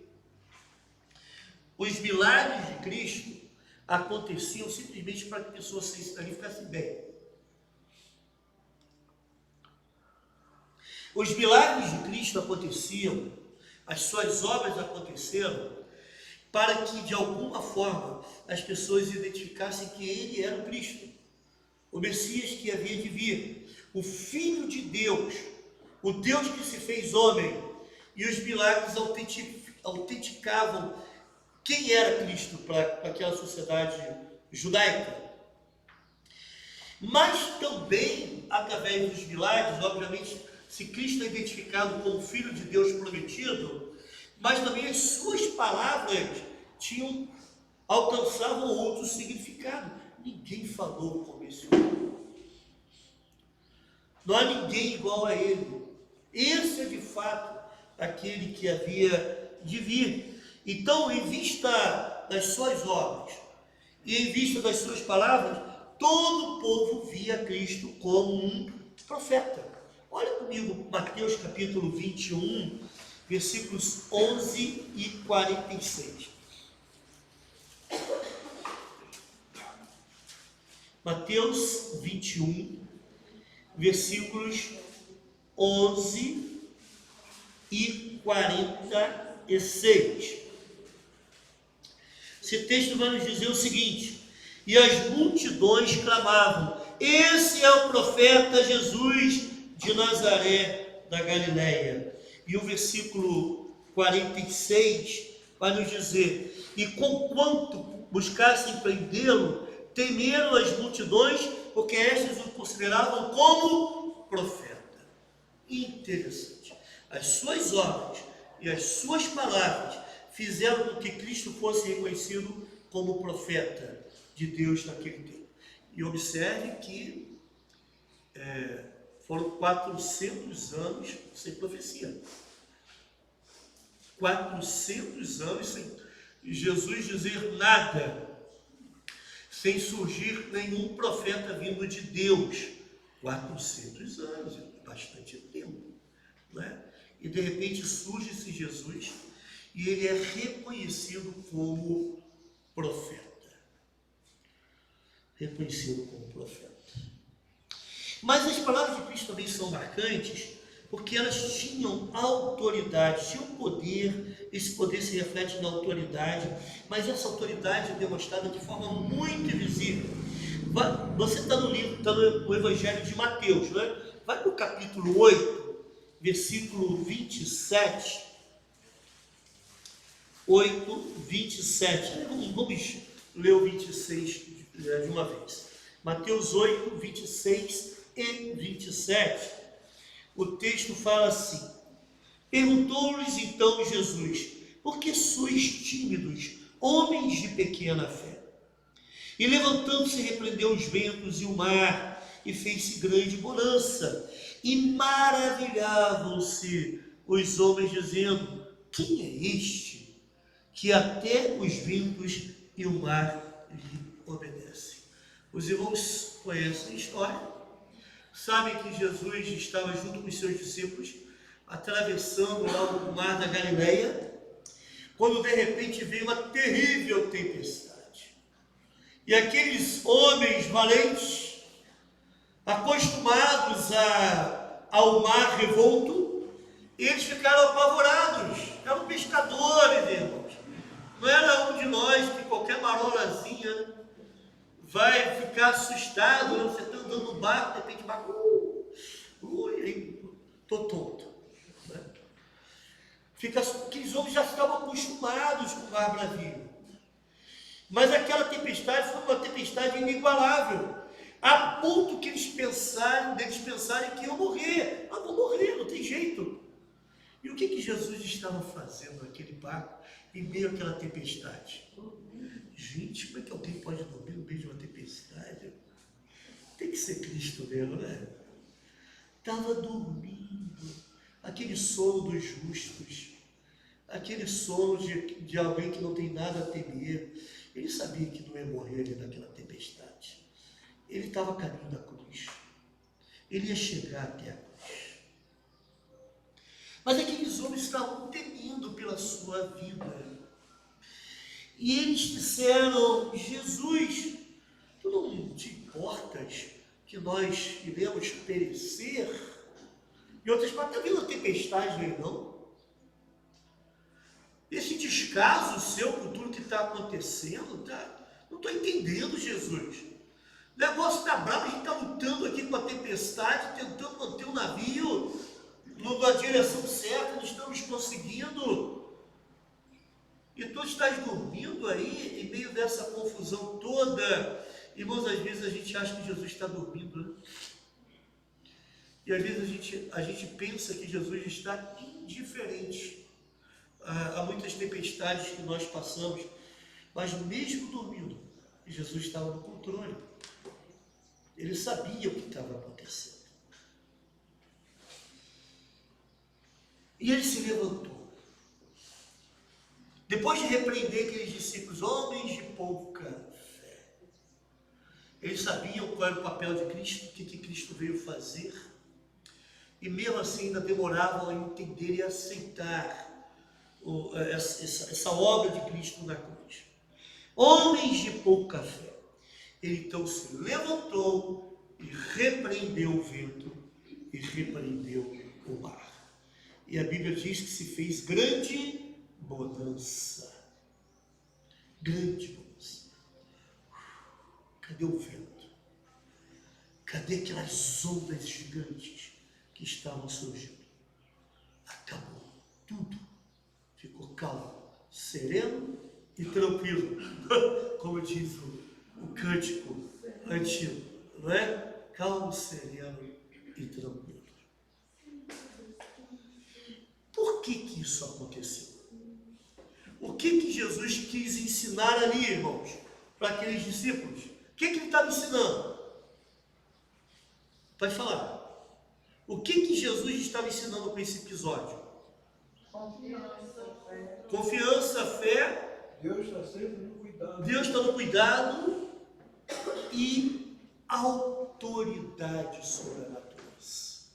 os milagres de Cristo aconteciam simplesmente para que a pessoa ali ficasse bem. Os milagres de Cristo aconteciam, as suas obras aconteceram, para que de alguma forma as pessoas identificassem que ele era o Cristo, o Messias que havia de vir, o Filho de Deus, o Deus que se fez homem. E os milagres autenticavam quem era Cristo para aquela sociedade judaica. Mas também, através dos milagres, obviamente, se Cristo é identificado como Filho de Deus prometido, mas também as suas palavras alcançavam outro significado. Ninguém falou como esse homem. Não há ninguém igual a ele. Esse é de fato aquele que havia de vir. Então, em vista das suas obras e em vista das suas palavras, todo o povo via Cristo como um profeta. Olha comigo, Mateus capítulo 21, versículos 11 e 46. Mateus 21, versículos 11 e 46. Esse texto vai nos dizer o seguinte: e as multidões clamavam: esse é o profeta Jesus de Nazaré da Galileia. E o versículo 46 vai nos dizer: e conquanto buscassem prendê-lo, temeram as multidões, porque estas o consideravam como profeta. Interessante. As suas obras e as suas palavras fizeram com que Cristo fosse reconhecido como profeta de Deus naquele tempo. E observe que foram 400 anos sem profecia. 400 anos sem Jesus dizer nada, sem surgir nenhum profeta vindo de Deus. 400 anos, bastante tempo, não é? E de repente surge esse Jesus e ele é reconhecido como profeta. Reconhecido como profeta. Mas as palavras de Cristo também são marcantes, porque elas tinham autoridade, tinham poder. Esse poder se reflete na autoridade, mas essa autoridade é demonstrada de forma muito visível. Você está no livro, está no Evangelho de Mateus, não é? Vai para o capítulo 8, versículo 27, 8, 27. Vamos ler o 26 de uma vez. Mateus 8, 26 e 27. O texto fala assim: perguntou-lhes então Jesus: por que sois tímidos, homens de pequena fé? E levantando-se, repreendeu os ventos e o mar, e fez-se grande bonança. E maravilhavam-se os homens, dizendo: quem é este, que até os ventos e o mar lhe obedecem? Os irmãos conhecem a história, sabem que Jesus estava junto com os seus discípulos, atravessando lá o mar da Galileia, quando de repente veio uma terrível tempestade. E aqueles homens valentes, acostumados ao mar revolto, eles ficaram apavorados. Eram pescadores, irmãos. Não era um de nós que qualquer marolazinha vai ficar assustado, né? Você está andando no barco, de repente o barco, estou tonto. Né? Aqueles homens já estavam acostumados com o mar bravio. Mas aquela tempestade foi uma tempestade inigualável, a ponto que eles pensarem que iam morrer. Ah, vou morrer, não tem jeito. E o que Jesus estava fazendo naquele barco em meio àquela tempestade? Gente, como é que alguém pode dormir no meio de uma tempestade? Tem que ser Cristo mesmo, né? Estava dormindo, aquele sono dos justos, aquele sono de alguém que não tem nada a temer. Ele sabia que não ia morrer ali naquela tempestade. Ele estava a caminho da cruz. Ele ia chegar até a cruz. Mas aqueles homens estavam temendo pela sua vida. E eles disseram: Jesus, tu não te importas que nós iremos perecer? E outras palavras, está vendo a tempestade aí, não? Esse descaso seu por tudo que está acontecendo, tá? Não estou entendendo, Jesus. O negócio está bravo, a gente está lutando aqui com a tempestade, tentando manter o navio na direção certa, não estamos conseguindo. E tu estás dormindo aí, em meio dessa confusão toda. Irmãos, às vezes a gente acha que Jesus está dormindo, né? E às vezes a gente pensa que Jesus está indiferente a muitas tempestades que nós passamos, mas mesmo dormindo, Jesus estava no controle. Ele sabia o que estava acontecendo. E ele se levantou. Depois de repreender aqueles discípulos, homens de pouca fé, eles sabiam qual era o papel de Cristo, o que Cristo veio fazer, e mesmo assim ainda demoravam a entender e aceitar essa obra de Cristo na cruz. Homens de pouca fé. Ele então se levantou e repreendeu o vento e repreendeu o mar. E a Bíblia diz que se fez grande bonança. Grande bonança. Cadê o vento? Cadê aquelas ondas gigantes que estavam surgindo? Acabou tudo. Ficou calmo, sereno e tranquilo, como diz o cântico antigo, não é? Calmo, sereno e tranquilo. Por que isso aconteceu? O que Jesus quis ensinar ali, irmãos, para aqueles discípulos? O que ele estava ensinando? Pode falar. O que Jesus estava ensinando com esse episódio? Confiança, fé. Deus está sempre no cuidado. Deus está no cuidado e autoridade sobre a natureza.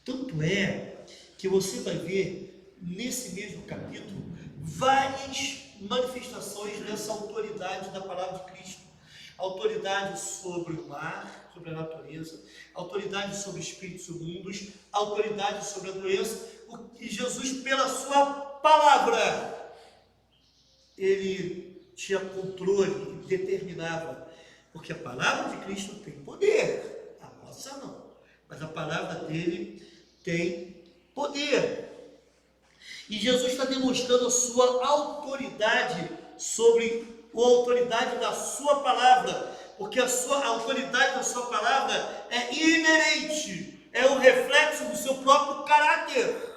Tanto é que você vai ver nesse mesmo capítulo várias manifestações dessa autoridade da palavra de Cristo. Autoridade sobre o mar, sobre a natureza, autoridade sobre espíritos imundos, autoridade sobre a doença. E Jesus, pela sua palavra, ele tinha controle e determinava, porque a palavra de Cristo tem poder, a nossa não, mas a palavra dele tem poder. E Jesus está demonstrando a sua autoridade sobre a autoridade da sua palavra, porque a autoridade da sua palavra é inerente, é o reflexo do seu próprio caráter.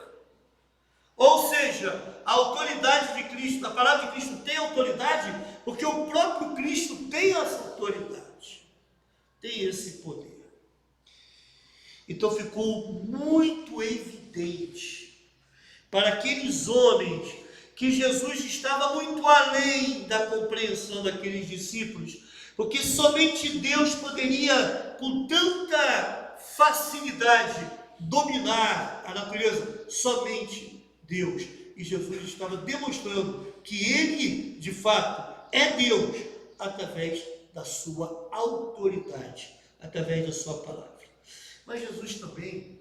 Ou seja, a autoridade de Cristo, a palavra de Cristo tem autoridade, porque o próprio Cristo tem essa autoridade, tem esse poder. Então ficou muito evidente para aqueles homens que Jesus estava muito além da compreensão daqueles discípulos, porque somente Deus poderia, com tanta facilidade, dominar a natureza, somente Deus. E Jesus estava demonstrando que Ele, de fato, é Deus, através da sua autoridade, através da sua palavra. Mas Jesus também,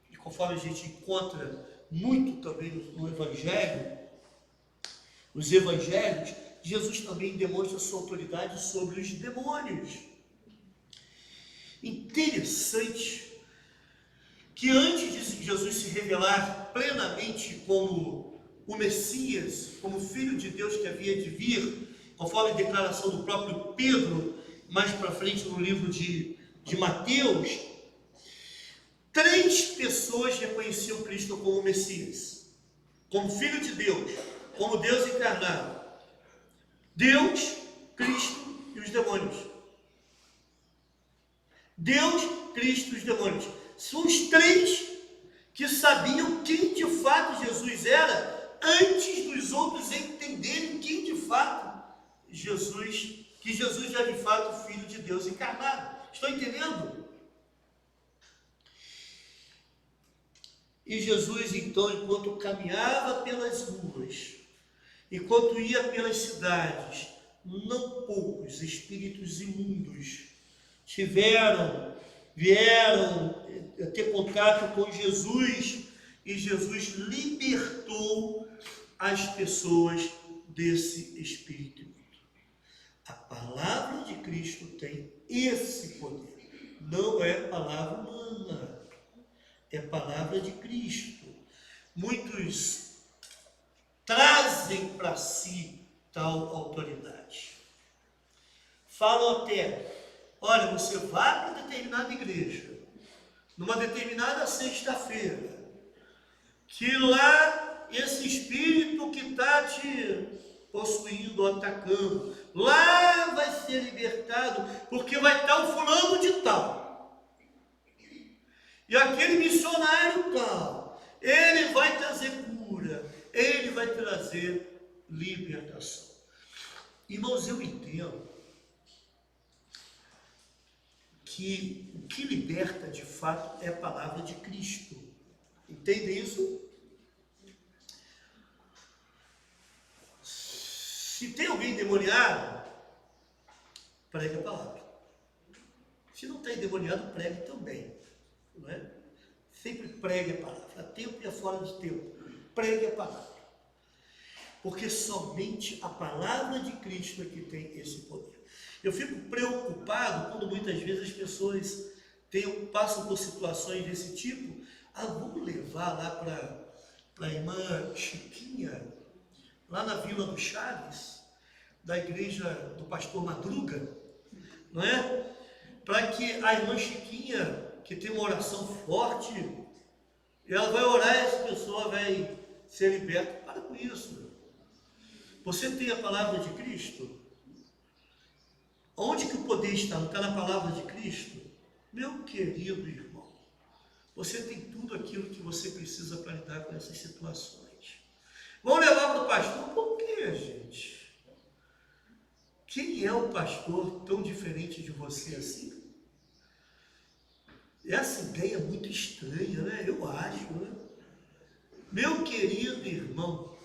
e conforme a gente encontra muito também no Evangelho, nos Evangelhos, Jesus também demonstra sua autoridade sobre os demônios. Interessante que antes de Jesus se revelar plenamente como o Messias, como Filho de Deus que havia de vir, conforme a declaração do próprio Pedro, mais para frente no livro de Mateus, 3 pessoas reconheciam Cristo como Messias, como Filho de Deus, como Deus encarnado. Deus, Cristo e os demônios. Deus, Cristo e os demônios. São os 3 que sabiam quem de fato Jesus era, antes dos outros entenderem quem de fato que Jesus é de fato Filho de Deus encarnado. Estão entendendo? E Jesus, então, enquanto caminhava pelas ruas, enquanto ia pelas cidades, não poucos espíritos imundos vieram ter contato com Jesus, e Jesus libertou as pessoas desse espírito imundo. A palavra de Cristo tem esse poder, não é palavra humana, é palavra de Cristo. Muitos trazem para si tal autoridade. Falam até, olha, você vai para determinada igreja, numa determinada sexta-feira, que lá esse espírito que está te possuindo, atacando, lá vai ser libertado, porque vai estar o fulano de tal. E aquele missionário tal, ele vai trazer cura, ele vai trazer libertação. Irmãos, eu entendo que o que liberta de fato é a palavra de Cristo. Entende isso? Se tem alguém endemoniado, pregue a palavra. Se não tem endemoniado, pregue também. Não é? Sempre pregue a palavra, a tempo e a fora de tempo. Pregue a palavra. Porque somente a palavra de Cristo é que tem esse poder. Eu fico preocupado quando muitas vezes as pessoas passam por situações desse tipo. Vamos levar lá para a irmã Chiquinha, lá na Vila do Chaves, da igreja do pastor Madruga, não é? Para que a irmã Chiquinha, que tem uma oração forte, ela vai orar e essa pessoa vai ser liberta. Para com isso. Você tem a palavra de Cristo? Onde que o poder está? Não está na palavra de Cristo? Meu querido irmão, você tem tudo aquilo que você precisa para lidar com essas situações. Vamos levar para o pastor? Por quê, gente? Quem é o pastor tão diferente de você assim? Essa ideia é muito estranha, né? Eu acho, né? Meu querido irmão,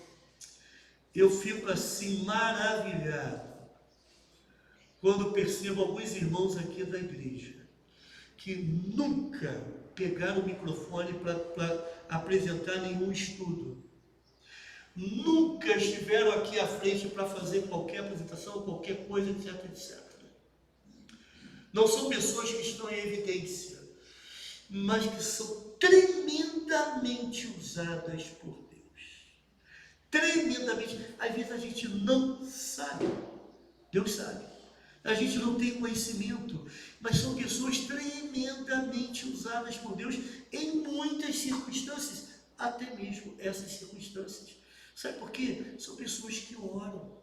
eu fico assim maravilhado quando percebo alguns irmãos aqui da igreja que nunca pegaram o microfone para apresentar nenhum estudo. Nunca estiveram aqui à frente para fazer qualquer apresentação, qualquer coisa, etc, etc. Não são pessoas que estão em evidência. mas que são tremendamente usadas por Deus. Tremendamente. Às vezes a gente não sabe. Deus sabe. A gente não tem conhecimento, mas são pessoas tremendamente usadas por Deus em muitas circunstâncias, até mesmo essas circunstâncias. Sabe por quê? São pessoas que oram.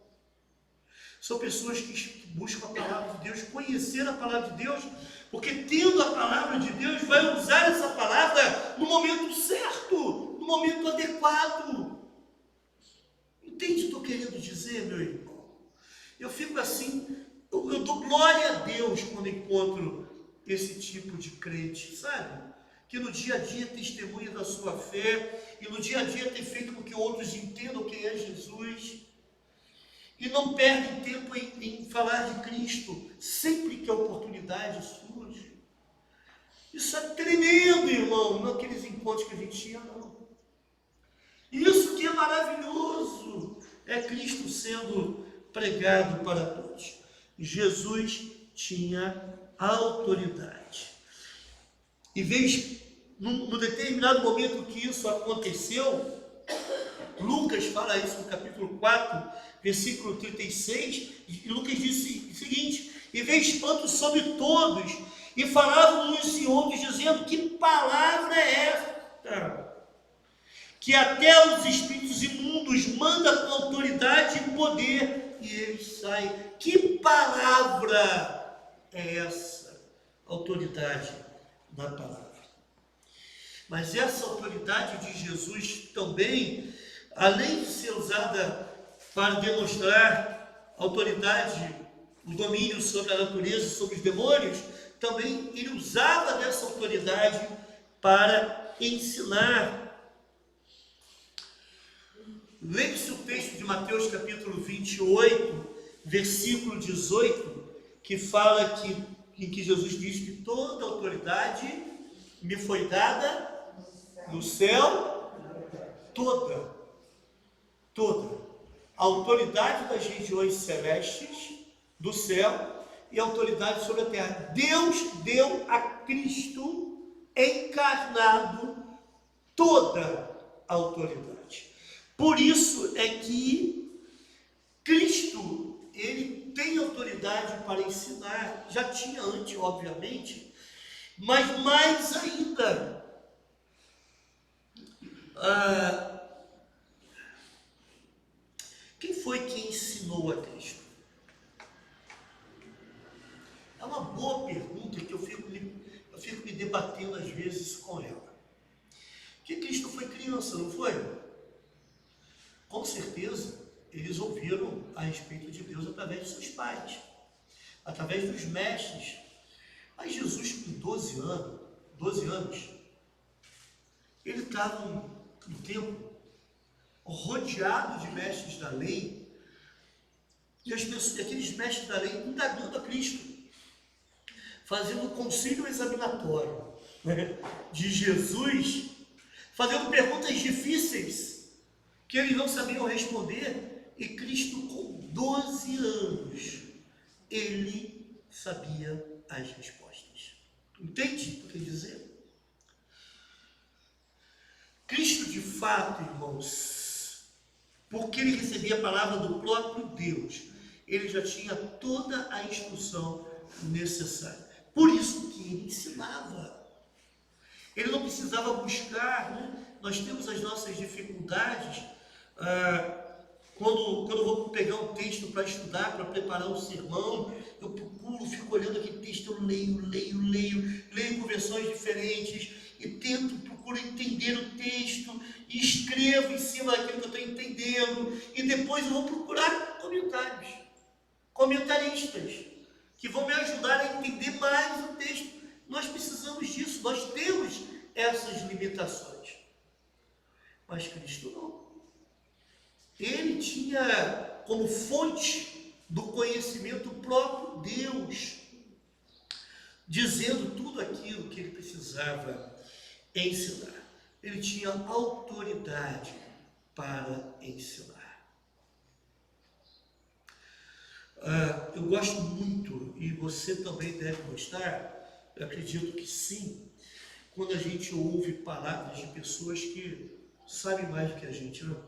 São pessoas que buscam a palavra de Deus, conhecer a palavra de Deus, porque tendo a palavra de Deus, vai usar essa palavra no momento certo, no momento adequado. Entende o que estou querendo dizer, meu irmão? Eu fico assim, eu dou glória a Deus quando encontro esse tipo de crente, sabe? Que no dia a dia testemunha da sua fé, e no dia a dia tem feito com que outros entendam quem é Jesus, e não perdem tempo em falar de Cristo, sempre que a oportunidade surge. Isso é tremendo, irmão, naqueles encontros que a gente tinha, não. Isso que é maravilhoso, é Cristo sendo pregado para todos. Jesus tinha autoridade. E veja, no determinado momento que isso aconteceu, Lucas fala isso no capítulo 4, versículo 36, e Lucas disse o seguinte: e veio espanto sobre todos, e falavam uns e outros, dizendo: que palavra é esta? Que até os espíritos imundos manda com autoridade e poder, e eles saem. Que palavra é essa? Autoridade da palavra. Mas essa autoridade de Jesus também, além de ser usada para demonstrar autoridade, o domínio sobre a natureza e sobre os demônios, também ele usava dessa autoridade para ensinar. Leia-se o texto de Mateus capítulo 28, versículo 18, que fala em que Jesus diz que toda autoridade me foi dada no céu, toda a autoridade das regiões celestes do céu e a autoridade sobre a terra. Deus deu a Cristo encarnado toda a autoridade. Por isso é que Cristo, ele tem autoridade para ensinar. Já tinha antes, obviamente, mas mais ainda. Quem foi que ensinou a Cristo? É uma boa pergunta que eu fico me debatendo às vezes com ela. Porque Cristo foi criança, não foi? Com certeza, eles ouviram a respeito de Deus através de seus pais, através dos mestres. Mas Jesus, com 12 anos, ele estava no templo, rodeado de mestres da lei, e aqueles mestres da lei indagando a Cristo, fazendo um conselho examinatório, né, de Jesus, fazendo perguntas difíceis que eles não sabiam responder, e Cristo, com 12 anos, ele sabia as respostas. Entende o que eu quero dizer? Cristo, de fato, irmãos, porque ele recebia a palavra do próprio Deus, ele já tinha toda a instrução necessária. Por isso que ele ensinava. Ele não precisava buscar, né? Nós temos as nossas dificuldades. Quando eu vou pegar um texto para estudar, para preparar um sermão, eu procuro, fico olhando aquele texto, eu leio com versões diferentes, e procuro entender o texto, e escrevo em cima daquilo que eu estou entendendo, e depois eu vou procurar comentaristas, que vão me ajudar a entender mais o texto. Nós precisamos disso, nós temos essas limitações. Mas Cristo não. Ele tinha como fonte do conhecimento o próprio Deus, dizendo tudo aquilo que ele precisava ensinar. Ele tinha autoridade para ensinar. Eu gosto muito, e você também deve gostar, eu acredito que sim, quando a gente ouve palavras de pessoas que sabem mais do que a gente, não?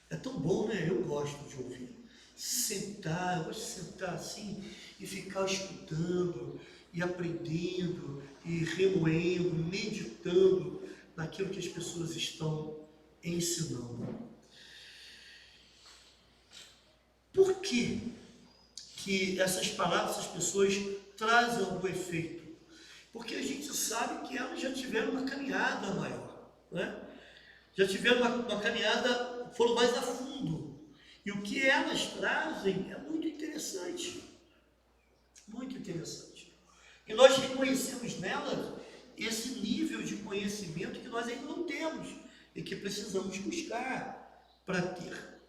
É tão bom, né? Eu gosto de ouvir. Eu gosto de sentar assim e ficar escutando e aprendendo e remoendo, meditando naquilo que as pessoas estão ensinando. Por que essas palavras, essas pessoas trazem algum efeito? Porque a gente sabe que elas já tiveram uma caminhada maior, né? Já tiveram uma caminhada, foram mais a fundo. E o que elas trazem é muito interessante. Muito interessante. E nós reconhecemos nelas esse nível de conhecimento que nós ainda não temos e que precisamos buscar para ter.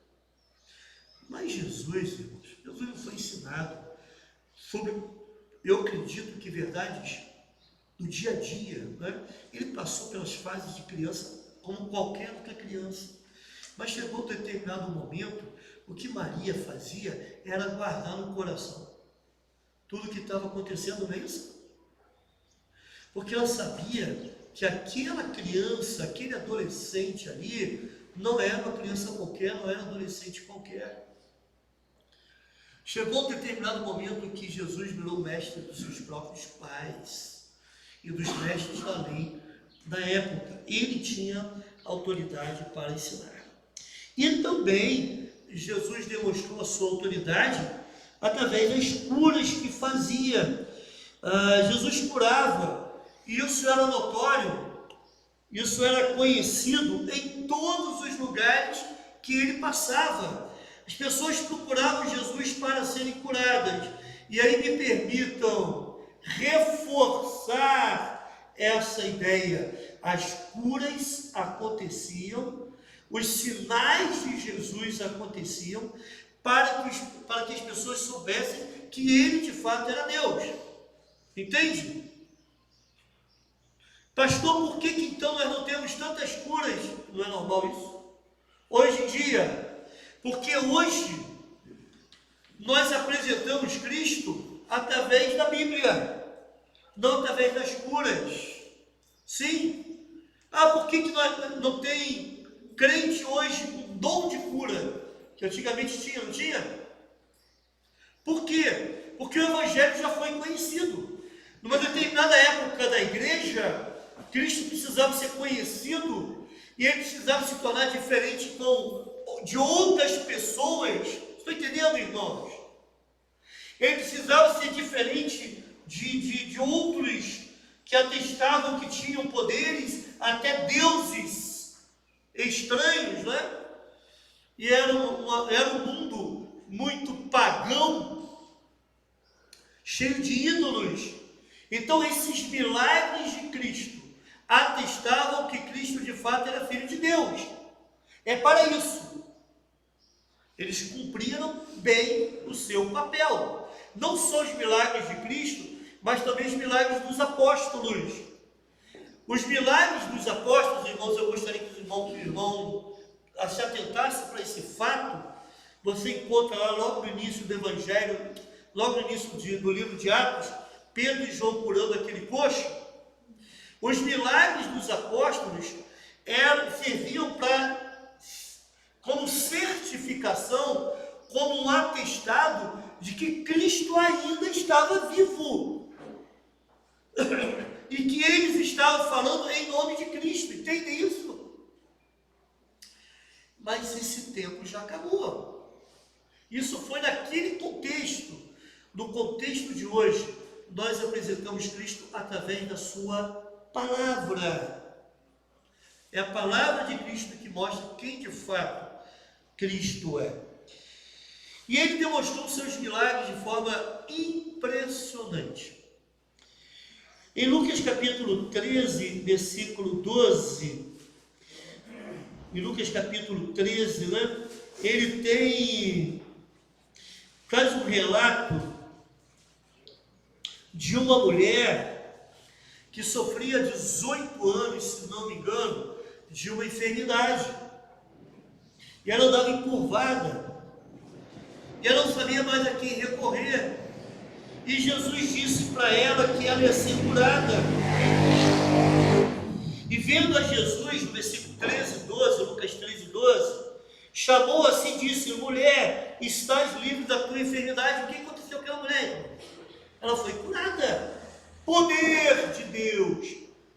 Mas Jesus, irmãos, Jesus não foi ensinado sobre, eu acredito que verdades do dia a dia, né? Ele passou pelas fases de criança como qualquer outra criança. Mas chegou um determinado momento, o que Maria fazia era guardar no coração tudo o que estava acontecendo, não é isso? Porque ela sabia que aquela criança, aquele adolescente ali, não era uma criança qualquer, não era um adolescente qualquer. Chegou um determinado momento em que Jesus virou mestre dos seus próprios pais e dos mestres da lei da época. Ele tinha autoridade para ensinar. E também Jesus demonstrou a sua autoridade através das curas que fazia. Jesus curava, e isso era notório, isso era conhecido em todos os lugares que ele passava. As pessoas procuravam Jesus para serem curadas. E aí me permitam reforçar essa ideia. As curas aconteciam, os sinais de Jesus aconteciam para que as pessoas soubessem que ele de fato era Deus. Entende? Pastor, por que então nós não temos tantas curas? Não é normal isso? Hoje em dia, porque hoje nós apresentamos Cristo através da Bíblia, não através das curas. Sim. Por que nós não tem crente hoje com dom de cura? Que antigamente tinha, não tinha? Por quê? Porque o Evangelho já foi conhecido. Numa determinada época da igreja, Cristo precisava ser conhecido e ele precisava se tornar diferente de outras pessoas. Estão entendendo, irmãos? Ele precisava ser diferente de outros que atestavam que tinham poderes, até deuses estranhos, né? E era um mundo muito pagão, cheio de ídolos. Então esses milagres de Cristo atestavam que Cristo de fato era Filho de Deus. É para isso. Eles cumpriram bem o seu papel. Não só os milagres de Cristo, mas também os milagres dos apóstolos. Os milagres dos apóstolos, irmãos, eu gostaria que os irmãos se atentassem para esse fato. Você encontra lá logo no início do Evangelho, logo no início do livro de Atos, Pedro e João curando aquele coxo. Os milagres dos apóstolos serviam como certificação, como um atestado de que Cristo ainda estava vivo. E que eles estavam falando em nome de Cristo. Entende isso? Mas esse tempo já acabou. Isso foi naquele contexto. No contexto de hoje, nós apresentamos Cristo através da sua palavra. É a palavra de Cristo que mostra quem de fato Cristo é. E ele demonstrou seus milagres de forma impressionante. Em Lucas capítulo 13, versículo 12, em Lucas capítulo 13, né, ele traz um relato de uma mulher que sofria 18 anos, se não me engano, de uma enfermidade. E ela andava encurvada. E ela não sabia mais a quem recorrer. E Jesus disse para ela que ela ia ser curada. E vendo a Jesus, no versículo 13 e 12, Lucas 13 e 12, chamou assim e disse: mulher, estás livre da tua enfermidade. O que aconteceu com aquela mulher? Ela foi curada. Poder de Deus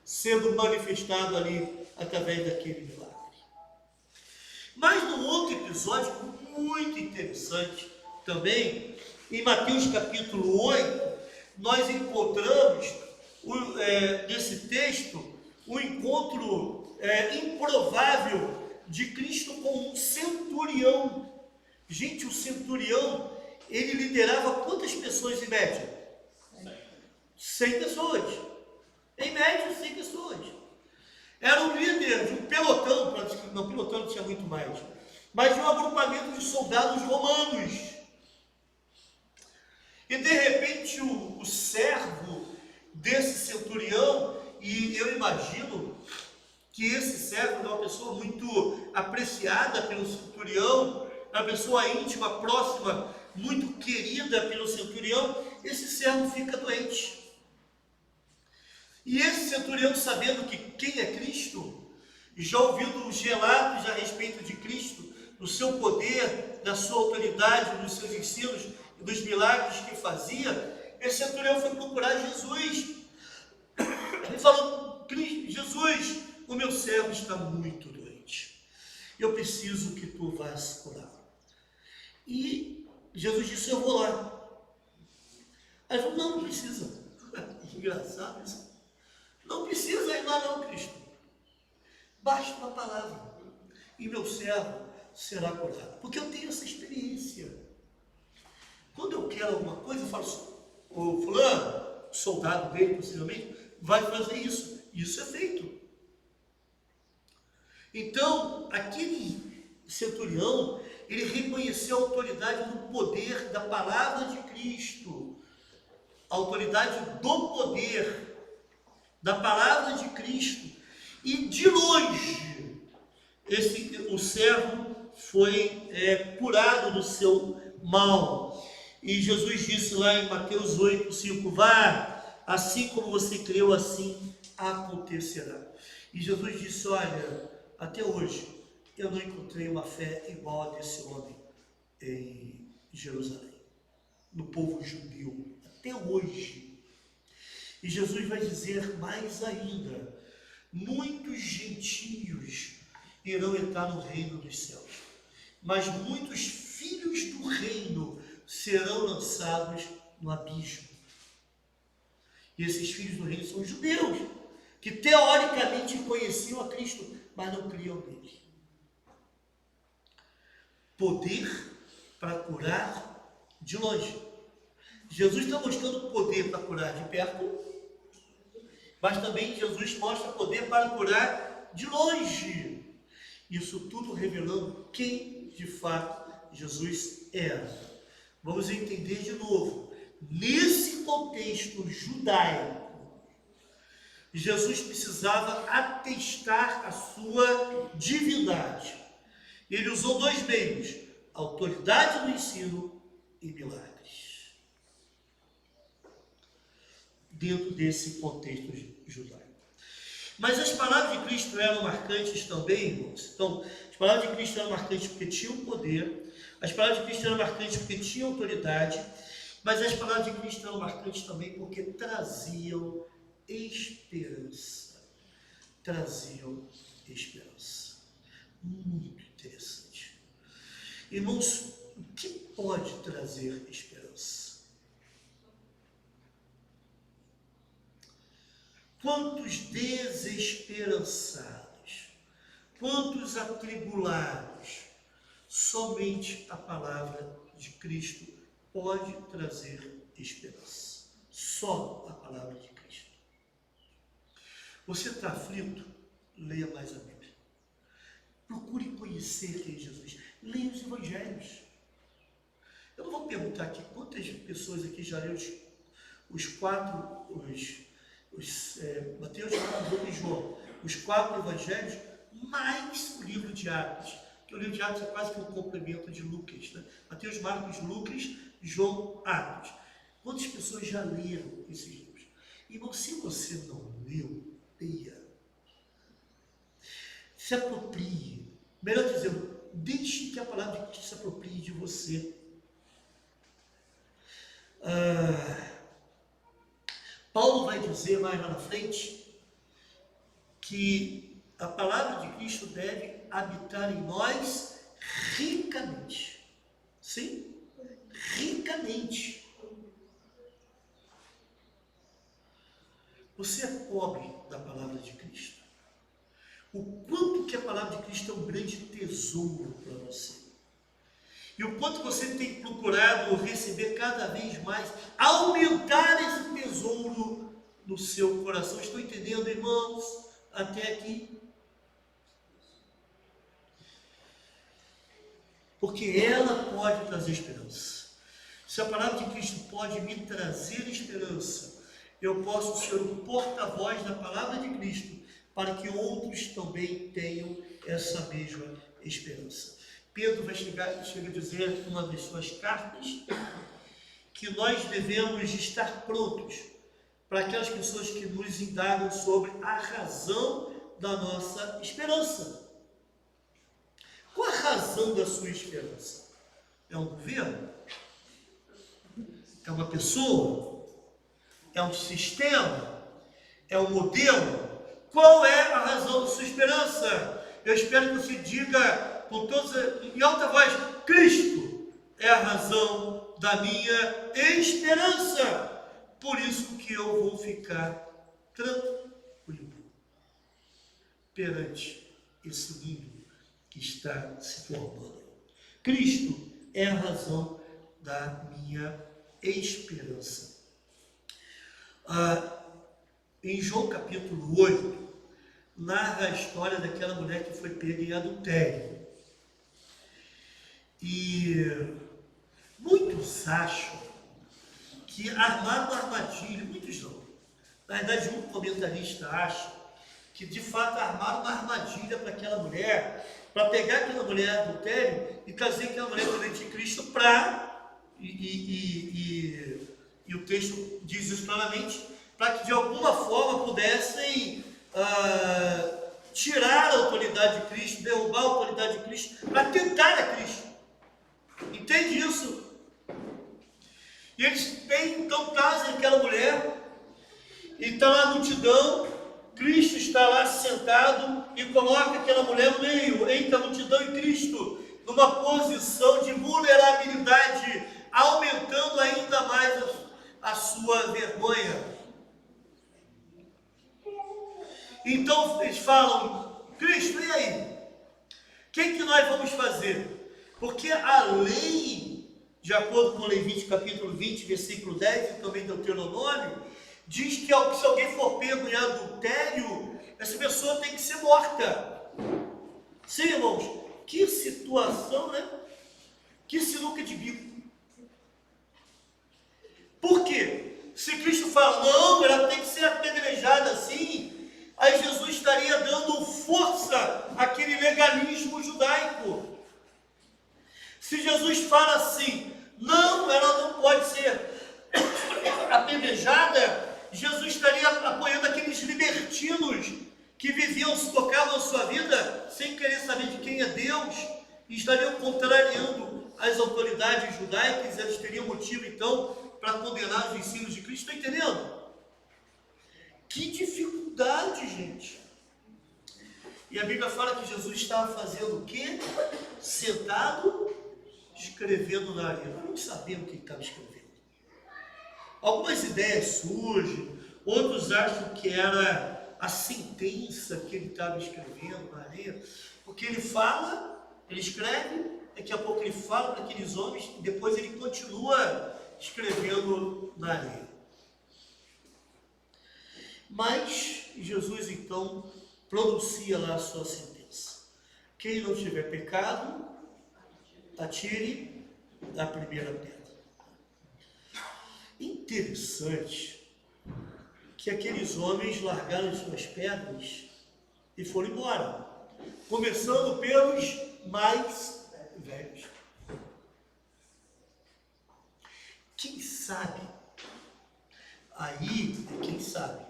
sendo manifestado ali através daquele milagre. Mas no outro episódio muito interessante também, em Mateus capítulo 8, nós encontramos nesse texto o encontro improvável de Cristo com um centurião. Gente, o centurião, ele liderava quantas pessoas em média? 100 pessoas. Em média, 100 pessoas. Era o líder de um pelotão, não, pelotão não tinha muito mais, mas de um agrupamento de soldados romanos. E de repente o servo desse centurião, e eu imagino que esse servo é uma pessoa muito apreciada pelo centurião, uma pessoa íntima, próxima, muito querida pelo centurião, esse servo fica doente. E esse centurião, sabendo que quem é Cristo, já ouvindo os relatos a respeito de Cristo, do seu poder, da sua autoridade, dos seus ensinos e dos milagres que fazia, esse centurião foi procurar Jesus. Ele falou: Jesus, o meu servo está muito doente. Eu preciso que tu vás curá-lo. E Jesus disse: eu vou lá. Aí ele falou: não precisa. Engraçado isso. Não precisa ir lá não, Cristo. Basta uma palavra e meu servo será curado. Porque eu tenho essa experiência. Quando eu quero alguma coisa, eu falo: o fulano, o soldado dele possivelmente, vai fazer isso. Isso é feito. Então, aquele centurião, ele reconheceu a autoridade do poder da palavra de Cristo. A autoridade do poder da palavra de Cristo, e de longe o servo foi curado do seu mal. E Jesus disse lá em Mateus 8, 5, vá, assim como você creu, assim acontecerá. E Jesus disse: olha, até hoje eu não encontrei uma fé igual a desse homem em Jerusalém, no povo judeu, até hoje. E Jesus vai dizer mais ainda: muitos gentios irão entrar no reino dos céus, mas muitos filhos do reino serão lançados no abismo. E esses filhos do reino são os judeus, que teoricamente conheciam a Cristo, mas não criam nele. Poder para curar de longe. Jesus está mostrando poder para curar de perto, mas também Jesus mostra poder para curar de longe. Isso tudo revelando quem de fato Jesus era. Vamos entender de novo. Nesse contexto judaico, Jesus precisava atestar a sua divindade. Ele usou dois meios: autoridade no ensino e milagres. Dentro desse contexto judaico. Mas as palavras de Cristo eram marcantes também, irmãos. Então, as palavras de Cristo eram marcantes porque tinham poder, as palavras de Cristo eram marcantes porque tinham autoridade, mas as palavras de Cristo eram marcantes também porque traziam esperança. Traziam esperança. Muito interessante. Irmãos, o que pode trazer esperança? Quantos desesperançados, quantos atribulados, somente a palavra de Cristo pode trazer esperança. Só a palavra de Cristo. Você está aflito? Leia mais a Bíblia. Procure conhecer quem é Jesus. Leia os evangelhos. Eu não vou perguntar aqui quantas pessoas aqui já leram Mateus, Marcos, Lucas e João, os 4 evangelhos, mais o livro de Atos, que o livro de Atos é quase que um complemento de Lucas, né? Mateus, Marcos, Lucas, João, Atos. Quantas pessoas já leram esses livros? Irmão, se você não leu, leia. Se aproprie. Melhor dizendo, deixe que a palavra de Cristo se aproprie de você. Paulo vai dizer mais lá na frente que a palavra de Cristo deve habitar em nós ricamente. Sim? Ricamente. Você é pobre da palavra de Cristo. O quanto que a palavra de Cristo é um grande tesouro para você. E o quanto você tem procurado receber cada vez mais, aumentar esse tesouro no seu coração. Estou entendendo, irmãos, até aqui? Porque ela pode trazer esperança. Se a palavra de Cristo pode me trazer esperança, eu posso ser o porta-voz da palavra de Cristo, para que outros também tenham essa mesma esperança. Pedro chega a dizer, numa das suas cartas, que nós devemos estar prontos para aquelas pessoas que nos indagam sobre a razão da nossa esperança. Qual a razão da sua esperança? É um governo? É uma pessoa? É um sistema? É um modelo? Qual é a razão da sua esperança? Eu espero que você diga com em alta voz: Cristo é a razão da minha esperança. Por isso que eu vou ficar tranquilo perante esse mundo que está se formando. Cristo é a razão da minha esperança. Em João capítulo 8, narra a história daquela mulher que foi pega em adultério. E muitos acham que armaram uma armadilha, muitos não. Na verdade, um comentarista acha que de fato armaram uma armadilha para aquela mulher, para pegar aquela mulher em adultério e trazer aquela mulher diante de Cristo e o texto diz isso claramente, para que de alguma forma pudessem tirar a autoridade de Cristo, derrubar a autoridade de Cristo, para tentar a Cristo. Entende isso? E eles então trazem aquela mulher, e está lá a multidão, Cristo está lá sentado e coloca aquela mulher no meio, entre a multidão e Cristo, numa posição de vulnerabilidade, aumentando ainda mais a sua vergonha. Então eles falam: Cristo, e aí? O que nós vamos fazer? Porque a lei, de acordo com Levítico capítulo 20, versículo 10, e também Deuteronômio, diz que se alguém for pego em adultério, essa pessoa tem que ser morta. Sim, irmãos, que situação, né? Que sinuca de bico. Por quê? Se Cristo fala, não, ela tem que ser apedrejada assim, aí Jesus estaria dando força àquele legalismo judaico. Se Jesus fala assim, não, ela não pode ser apedrejada, Jesus estaria apoiando aqueles libertinos que viviam, tocavam a sua vida sem querer saber de quem é Deus, e estariam contrariando as autoridades judaicas. Eles teriam motivo então para condenar os ensinos de Cristo. Está entendendo? Que dificuldade, gente! E a Bíblia fala que Jesus estava fazendo o quê? Sentado, escrevendo na areia. Nós não sabemos o que ele estava escrevendo. Algumas ideias surgem, outros acham que era a sentença que ele estava escrevendo na areia, porque ele fala, ele escreve, daqui a pouco ele fala para aqueles homens, e depois ele continua escrevendo na areia. Mas Jesus então pronuncia lá a sua sentença: quem não tiver pecado, atire a primeira pedra. Interessante que aqueles homens largaram suas pedras e foram embora, começando pelos mais velhos. Quem sabe Aí é quem sabe.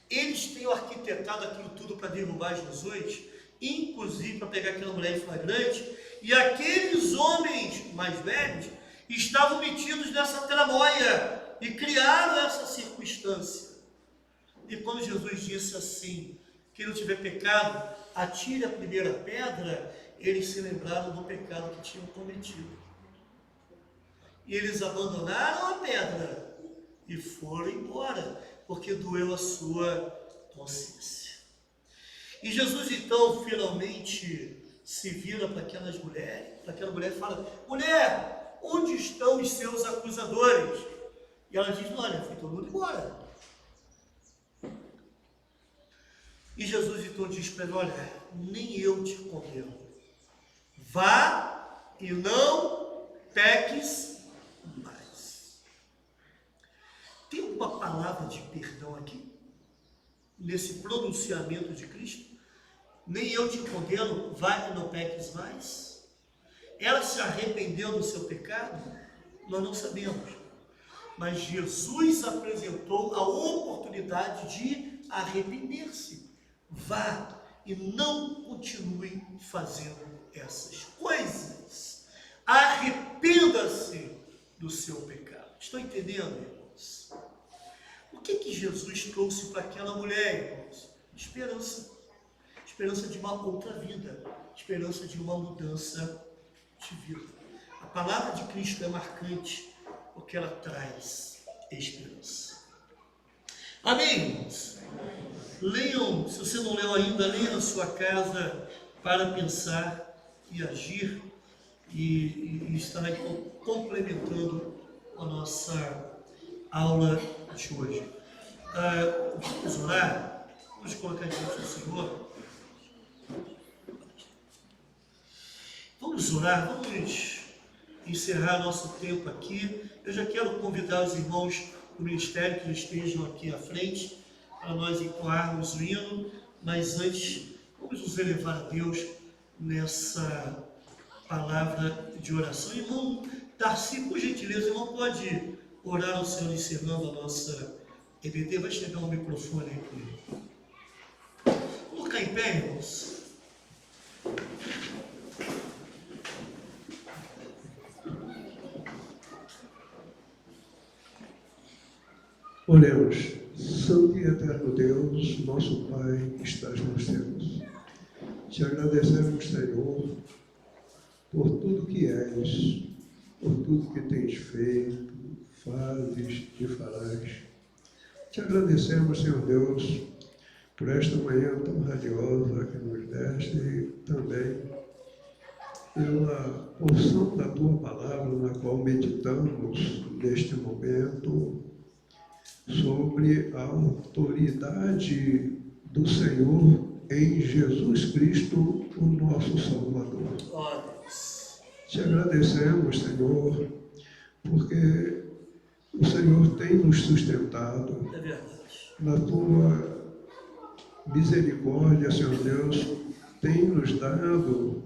Eles têm arquitetado aquilo tudo para derrubar Jesus, inclusive para pegar aquela mulher em flagrante, e aqueles homens mais velhos estavam metidos nessa tramóia e criaram essa circunstância. E quando Jesus disse assim, quem não tiver pecado, atire a primeira pedra, eles se lembraram do pecado que tinham cometido. E eles abandonaram a pedra e foram embora, porque doeu a sua consciência. E Jesus então finalmente se vira para aquela mulher e fala: mulher, onde estão os seus acusadores? E ela diz: olha, foi todo mundo embora. E Jesus então diz para ela: olha, nem eu te condeno. Vá e não peques mais. Tem uma palavra de perdão aqui? Nesse pronunciamento de Cristo? Nem eu te condeno, vai e não peques mais. Ela se arrependeu do seu pecado? Nós não sabemos. Mas Jesus apresentou a oportunidade de arrepender-se. Vá e não continue fazendo essas coisas. Arrependa-se do seu pecado. Estão entendendo, irmãos? O que Jesus trouxe para aquela mulher, irmãos? Esperança. Esperança de uma outra vida. Esperança de uma mudança de vida. A palavra de Cristo é marcante porque ela traz esperança. Amém, irmãos? Leiam, se você não leu ainda, leia na sua casa para pensar e agir e estar aí complementando a nossa aula de hoje. Vamos orar? Vamos colocar diante do Senhor. Vamos orar, vamos encerrar nosso tempo aqui. Eu já quero convidar os irmãos do ministério que estejam aqui à frente para nós entoarmos o hino, mas antes vamos nos elevar a Deus nessa palavra de oração. Irmão Darcy, por gentileza, irmão, pode orar ao Senhor encerrando a nossa EBD? Vai chegar um microfone aí para ele. Vamos colocar em pé, irmãos. Oremos. Santo e eterno Deus, nosso Pai que estás nos céus, te agradecemos, Senhor, por tudo que és, por tudo que tens feito, fazes e farás. Te agradecemos, Senhor Deus, por esta manhã tão radiosa que nos deste e também pela porção da Tua palavra na qual meditamos neste momento sobre a autoridade do Senhor em Jesus Cristo, o nosso Salvador. Te agradecemos, Senhor, porque o Senhor tem nos sustentado na Tua misericórdia, Senhor Deus, tem nos dado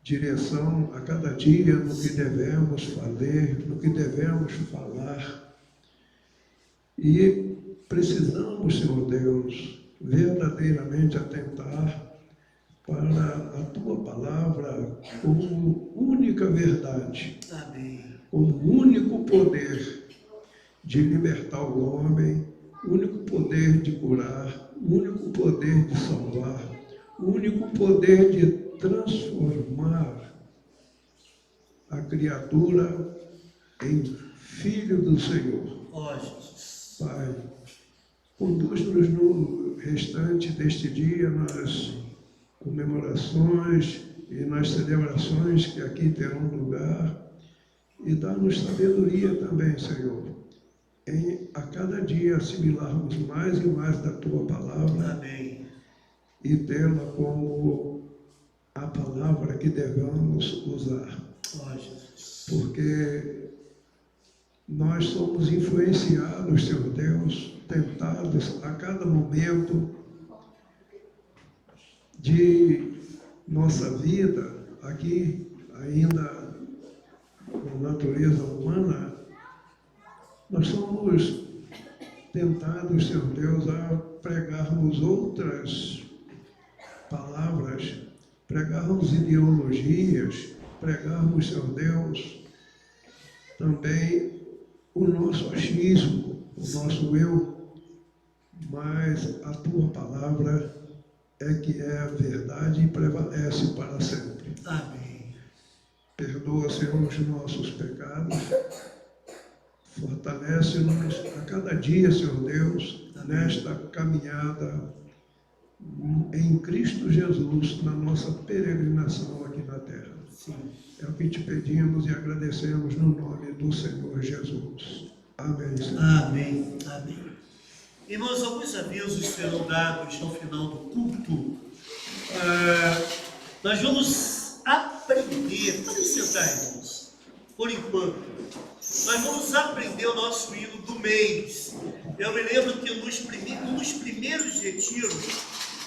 direção a cada dia no que devemos fazer, no que devemos falar. E precisamos, Senhor Deus, verdadeiramente atentar para a Tua palavra como única verdade, Amém. como único poder de libertar o homem, único poder de curar, único poder de salvar, único poder de transformar a criatura em filho do Senhor. Jesus. Pai, conduz-nos no restante deste dia nas comemorações e nas celebrações que aqui terão lugar e dá-nos sabedoria também, Senhor, em a cada dia assimilarmos mais e mais da Tua palavra. Amém. E tê-la como a palavra que devemos usar. Jesus. Porque nós somos influenciados, Senhor Deus, tentados a cada momento de nossa vida aqui, ainda com natureza humana, nós somos tentados, Senhor Deus, a pregarmos outras palavras, pregarmos ideologias, pregarmos, Senhor Deus, também o nosso achismo, o nosso eu, mas a Tua palavra é que é a verdade e prevalece para sempre. Amém. Perdoa, Senhor, os nossos pecados. Fortalece-nos a cada dia, Senhor Deus, nesta caminhada em Cristo Jesus, na nossa peregrinação aqui na terra. Sim. É o que te pedimos e agradecemos no nome do Senhor Jesus. Amém, Senhor. Amém. Amém. Irmãos, alguns avisos serão dados no final do culto. Nós vamos aprender, podem sentar, irmãos, por enquanto. Nós vamos aprender o nosso hino do mês. Eu me lembro que um dos primeiros retiros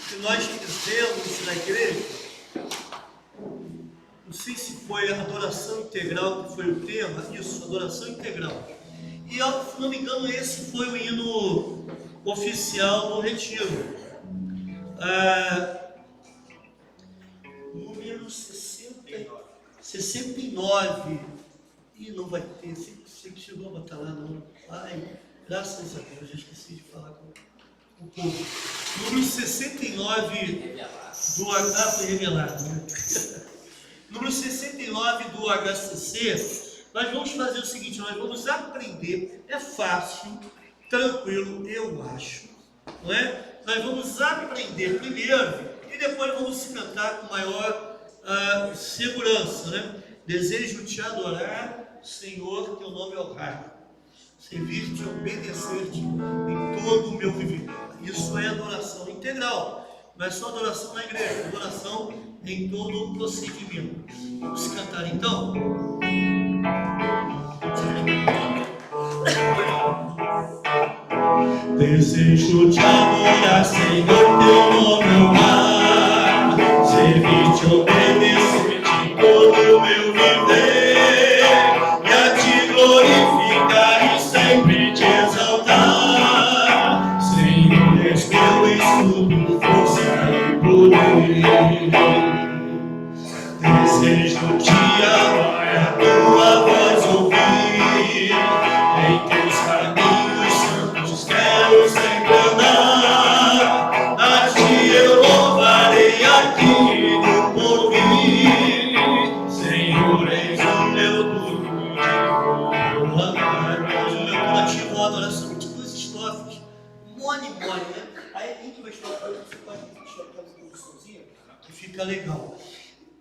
que nós fizemos na igreja, não sei se foi a adoração integral que foi o tema, isso, adoração integral. E, se não me engano, esse foi o hino oficial do retiro. Número 69. E não vai ter, você que chegou a botar lá, não. Ai, graças a Deus, já esqueci de falar com o povo. Número 69 do foi revelado, né? Número 69 do HCC, nós vamos fazer o seguinte, nós vamos aprender, é fácil, tranquilo, eu acho, não é? Nós vamos aprender primeiro e depois vamos cantar com maior segurança, né? Desejo te adorar, Senhor, teu nome é honrado, servir-te e obedecer-te em todo o meu viver. Isso é adoração integral. Não é só adoração na igreja, é adoração em todo o procedimento. Vamos cantar então? Desejo te adorar, Senhor, teu nome é honrar, servir-te, obedecer-te em todo o meu viver, e a te glorificar e sempre te exaltar. Senhor, és meu escudo, força e poder. Desejo te amar, a tua voz ouvir, em teus caminhos santos quero sempre andar. A ti eu louvarei aqui no porvir. Senhor, és o meu tudo de louvar. O meu curativo, a adoração, 22 estrofes. Mone, né? Aí a gente vai estar falando, você pode deixar aquela introduçãozinha, que fica legal.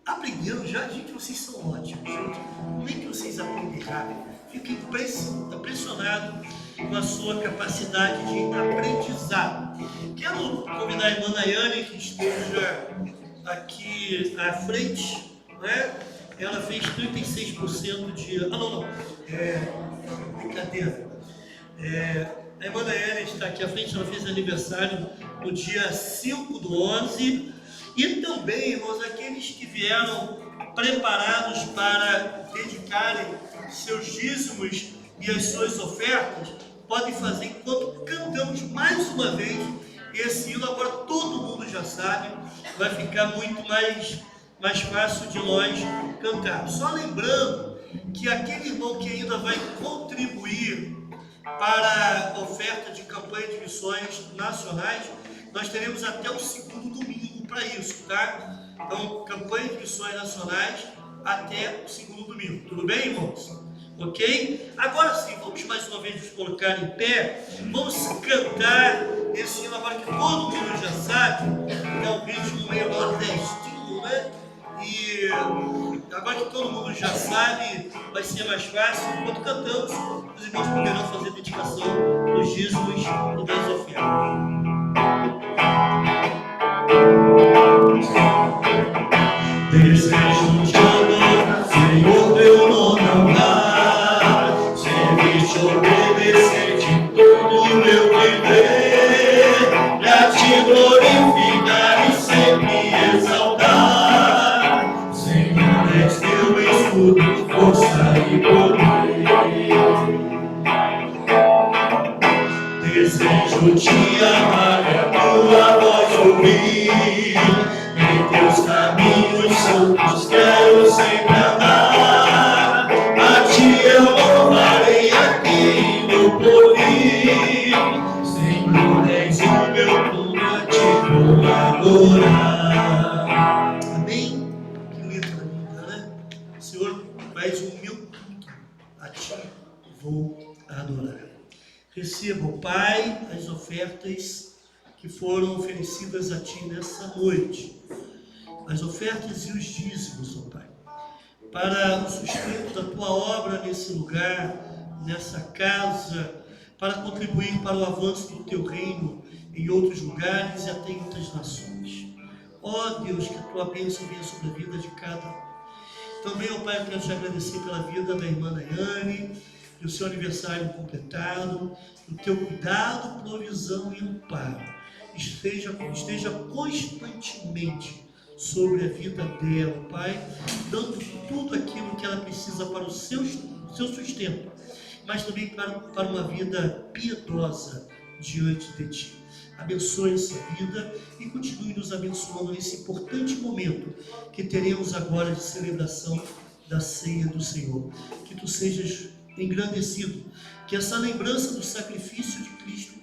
Aprenderam já? Gente, vocês são ótimos, gente. Como é que vocês aprendem rápido? Fico impressionado com a sua capacidade de aprendizado. Quero convidar a irmã Nayane, que esteja aqui à frente, né? Ela fez 36% de... brincadeira. A irmã Nayane está aqui à frente, ela fez aniversário no dia 5/11. E também, irmãos, aqueles que vieram preparados para dedicarem seus dízimos e as suas ofertas, podem fazer enquanto cantamos mais uma vez esse hino. Agora todo mundo já sabe, vai ficar muito mais fácil de nós cantar. Só lembrando que aquele irmão que ainda vai contribuir para a oferta de campanha de missões nacionais, nós teremos até o segundo domingo para isso, tá? Então, campanha de missões nacionais até o segundo domingo. Tudo bem, irmãos? Ok? Agora sim, vamos mais uma vez nos colocar em pé. Vamos cantar esse hino agora que todo mundo já sabe. É um ritmo meio nordestino, né? E agora que todo mundo já sabe, vai ser mais fácil. Enquanto cantamos, os irmãos poderão fazer a dedicação dos dízimos e das ofertas. Desejo te adorar, Senhor, teu nome honrar, servir-te, obedecer-te em todo o meu viver, pra te glorificar e sempre exaltar. Senhor, és teu escudo, força e poder. Desejo desejo te amar, é a tua voz ouvir. Em teus caminhos santos quero sempre andar. A ti eu louvarei aquilo por vir. Senhor, és o meu tudo, a ti vou adorar. Amém? Que letra linda, né? Senhor, tu és o meu tudo, a ti vou adorar. Receba, ó Pai, as ofertas que foram oferecidas a ti nessa noite. As ofertas e os dízimos, ó Pai, para o sustento da tua obra nesse lugar, nessa casa, para contribuir para o avanço do teu reino em outros lugares e até em outras nações. Ó Deus, que a tua bênção venha sobre a vida de cada um. Também, ó Pai, eu quero te agradecer pela vida da irmã Daiane, e o seu aniversário completado, o teu cuidado, provisão e amparo esteja constantemente sobre a vida dela, Pai, dando tudo aquilo que ela precisa para o seu sustento, mas também para uma vida piedosa diante de ti. Abençoe essa vida e continue nos abençoando nesse importante momento que teremos agora de celebração da ceia do Senhor. Que tu sejas engrandecido, que essa lembrança do sacrifício de Cristo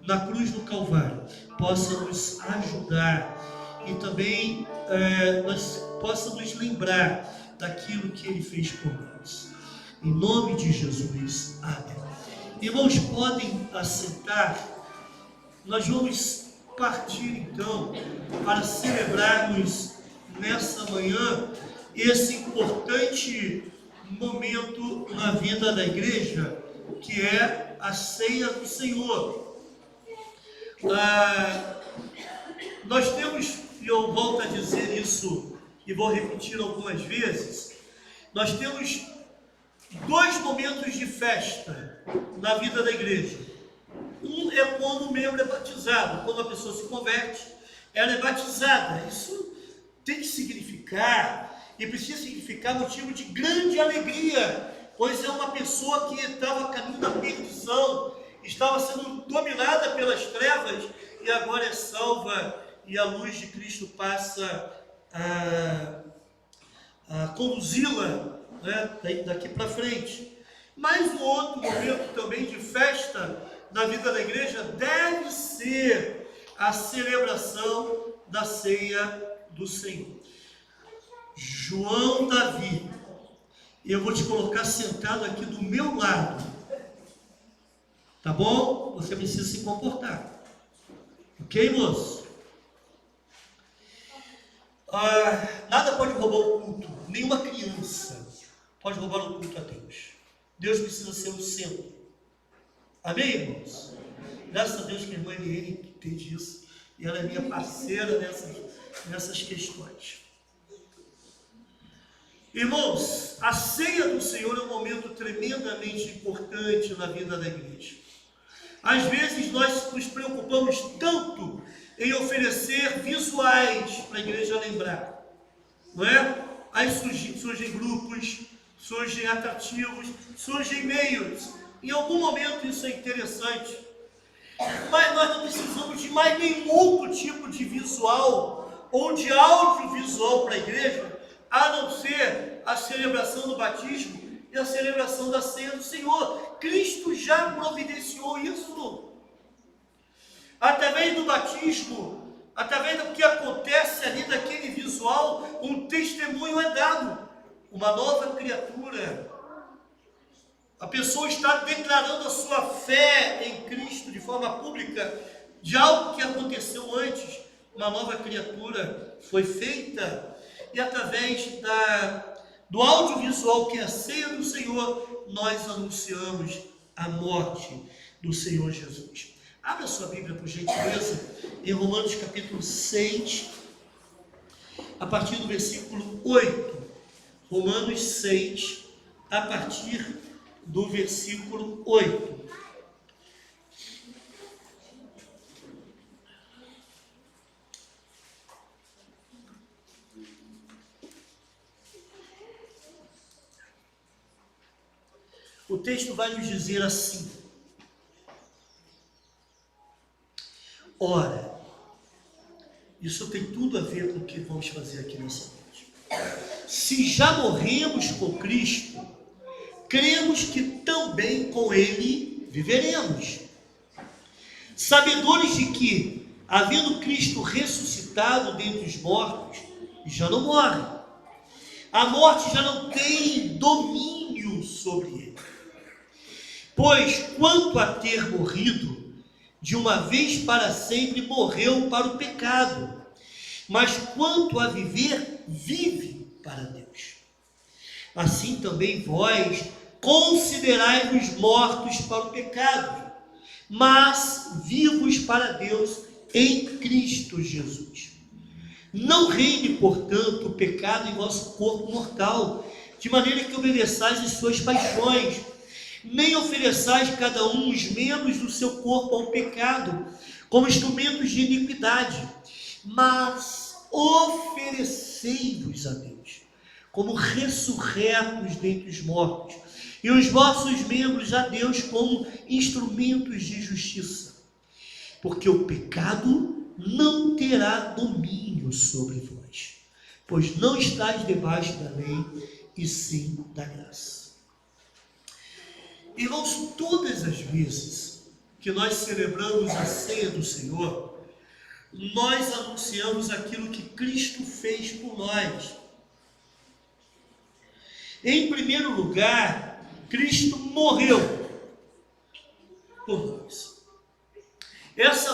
na cruz do Calvário possa nos ajudar e também possa nos lembrar daquilo que Ele fez por nós. Em nome de Jesus, amém. Irmãos, podem assentar. Nós vamos partir então para celebrarmos nessa manhã esse importante momento na vida da igreja, que é a ceia do Senhor. Nós temos, e eu volto a dizer isso e vou repetir algumas vezes, nós temos dois momentos de festa na vida da igreja. Um é quando o membro é batizado, quando a pessoa se converte, ela é batizada. Isso tem que significar, e precisa significar motivo de grande alegria, pois é uma pessoa que estava a caminho da perdição, estava sendo dominada pelas trevas e agora é salva, e a luz de Cristo passa a conduzi-la, né, daqui para frente. Mas um outro momento também de festa na vida da igreja deve ser a celebração da ceia do Senhor. João Davi, eu vou te colocar sentado aqui do meu lado, tá bom? Você precisa se comportar, ok, moço? Nada pode roubar o culto, nenhuma criança pode roubar o culto a Deus. Deus precisa ser o centro. Amém, irmãos? Graças a Deus que a irmã Eliane entende isso, e ela é minha parceira nessas questões. Irmãos, a ceia do Senhor é um momento tremendamente importante na vida da igreja. Às vezes nós nos preocupamos tanto em oferecer visuais para a igreja lembrar, não é? Aí surgem grupos, surgem atrativos, surgem meios. Em algum momento isso é interessante, mas nós não precisamos de mais nenhum outro tipo de visual ou de audiovisual para a igreja, a não ser a celebração do batismo e a celebração da ceia do Senhor. Cristo já providenciou isso. Através do batismo, através do que acontece ali daquele visual, um testemunho é dado, uma nova criatura. A pessoa está declarando a sua fé em Cristo de forma pública, de algo que aconteceu antes. Uma nova criatura foi feita, e através do audiovisual, que é a ceia do Senhor, nós anunciamos a morte do Senhor Jesus. Abra sua Bíblia, por gentileza, em Romanos capítulo 6, a partir do versículo 8. Romanos 6, a partir do versículo 8. O texto vai nos dizer assim: Ora, isso tem tudo a ver com o que vamos fazer aqui nessa noite. Se já morremos com Cristo, cremos que também com Ele viveremos. Sabedores de que, havendo Cristo ressuscitado dentre os mortos, já não morre. A morte já não tem domínio sobre ele. Pois, quanto a ter morrido, de uma vez para sempre morreu para o pecado. Mas quanto a viver, vive para Deus. Assim também vós considerai-vos mortos para o pecado, mas vivos para Deus em Cristo Jesus. Não reine, portanto, o pecado em vosso corpo mortal, de maneira que obedeçais às suas paixões, nem ofereçais cada um os membros do seu corpo ao pecado, como instrumentos de iniquidade, mas oferecei-vos a Deus, como ressurretos dentre os mortos, e os vossos membros a Deus como instrumentos de justiça, porque o pecado não terá domínio sobre vós, pois não estáis debaixo da lei, e sim da graça. Irmãos, todas as vezes que nós celebramos a ceia do Senhor, nós anunciamos aquilo que Cristo fez por nós. Em primeiro lugar, Cristo morreu por nós. Essa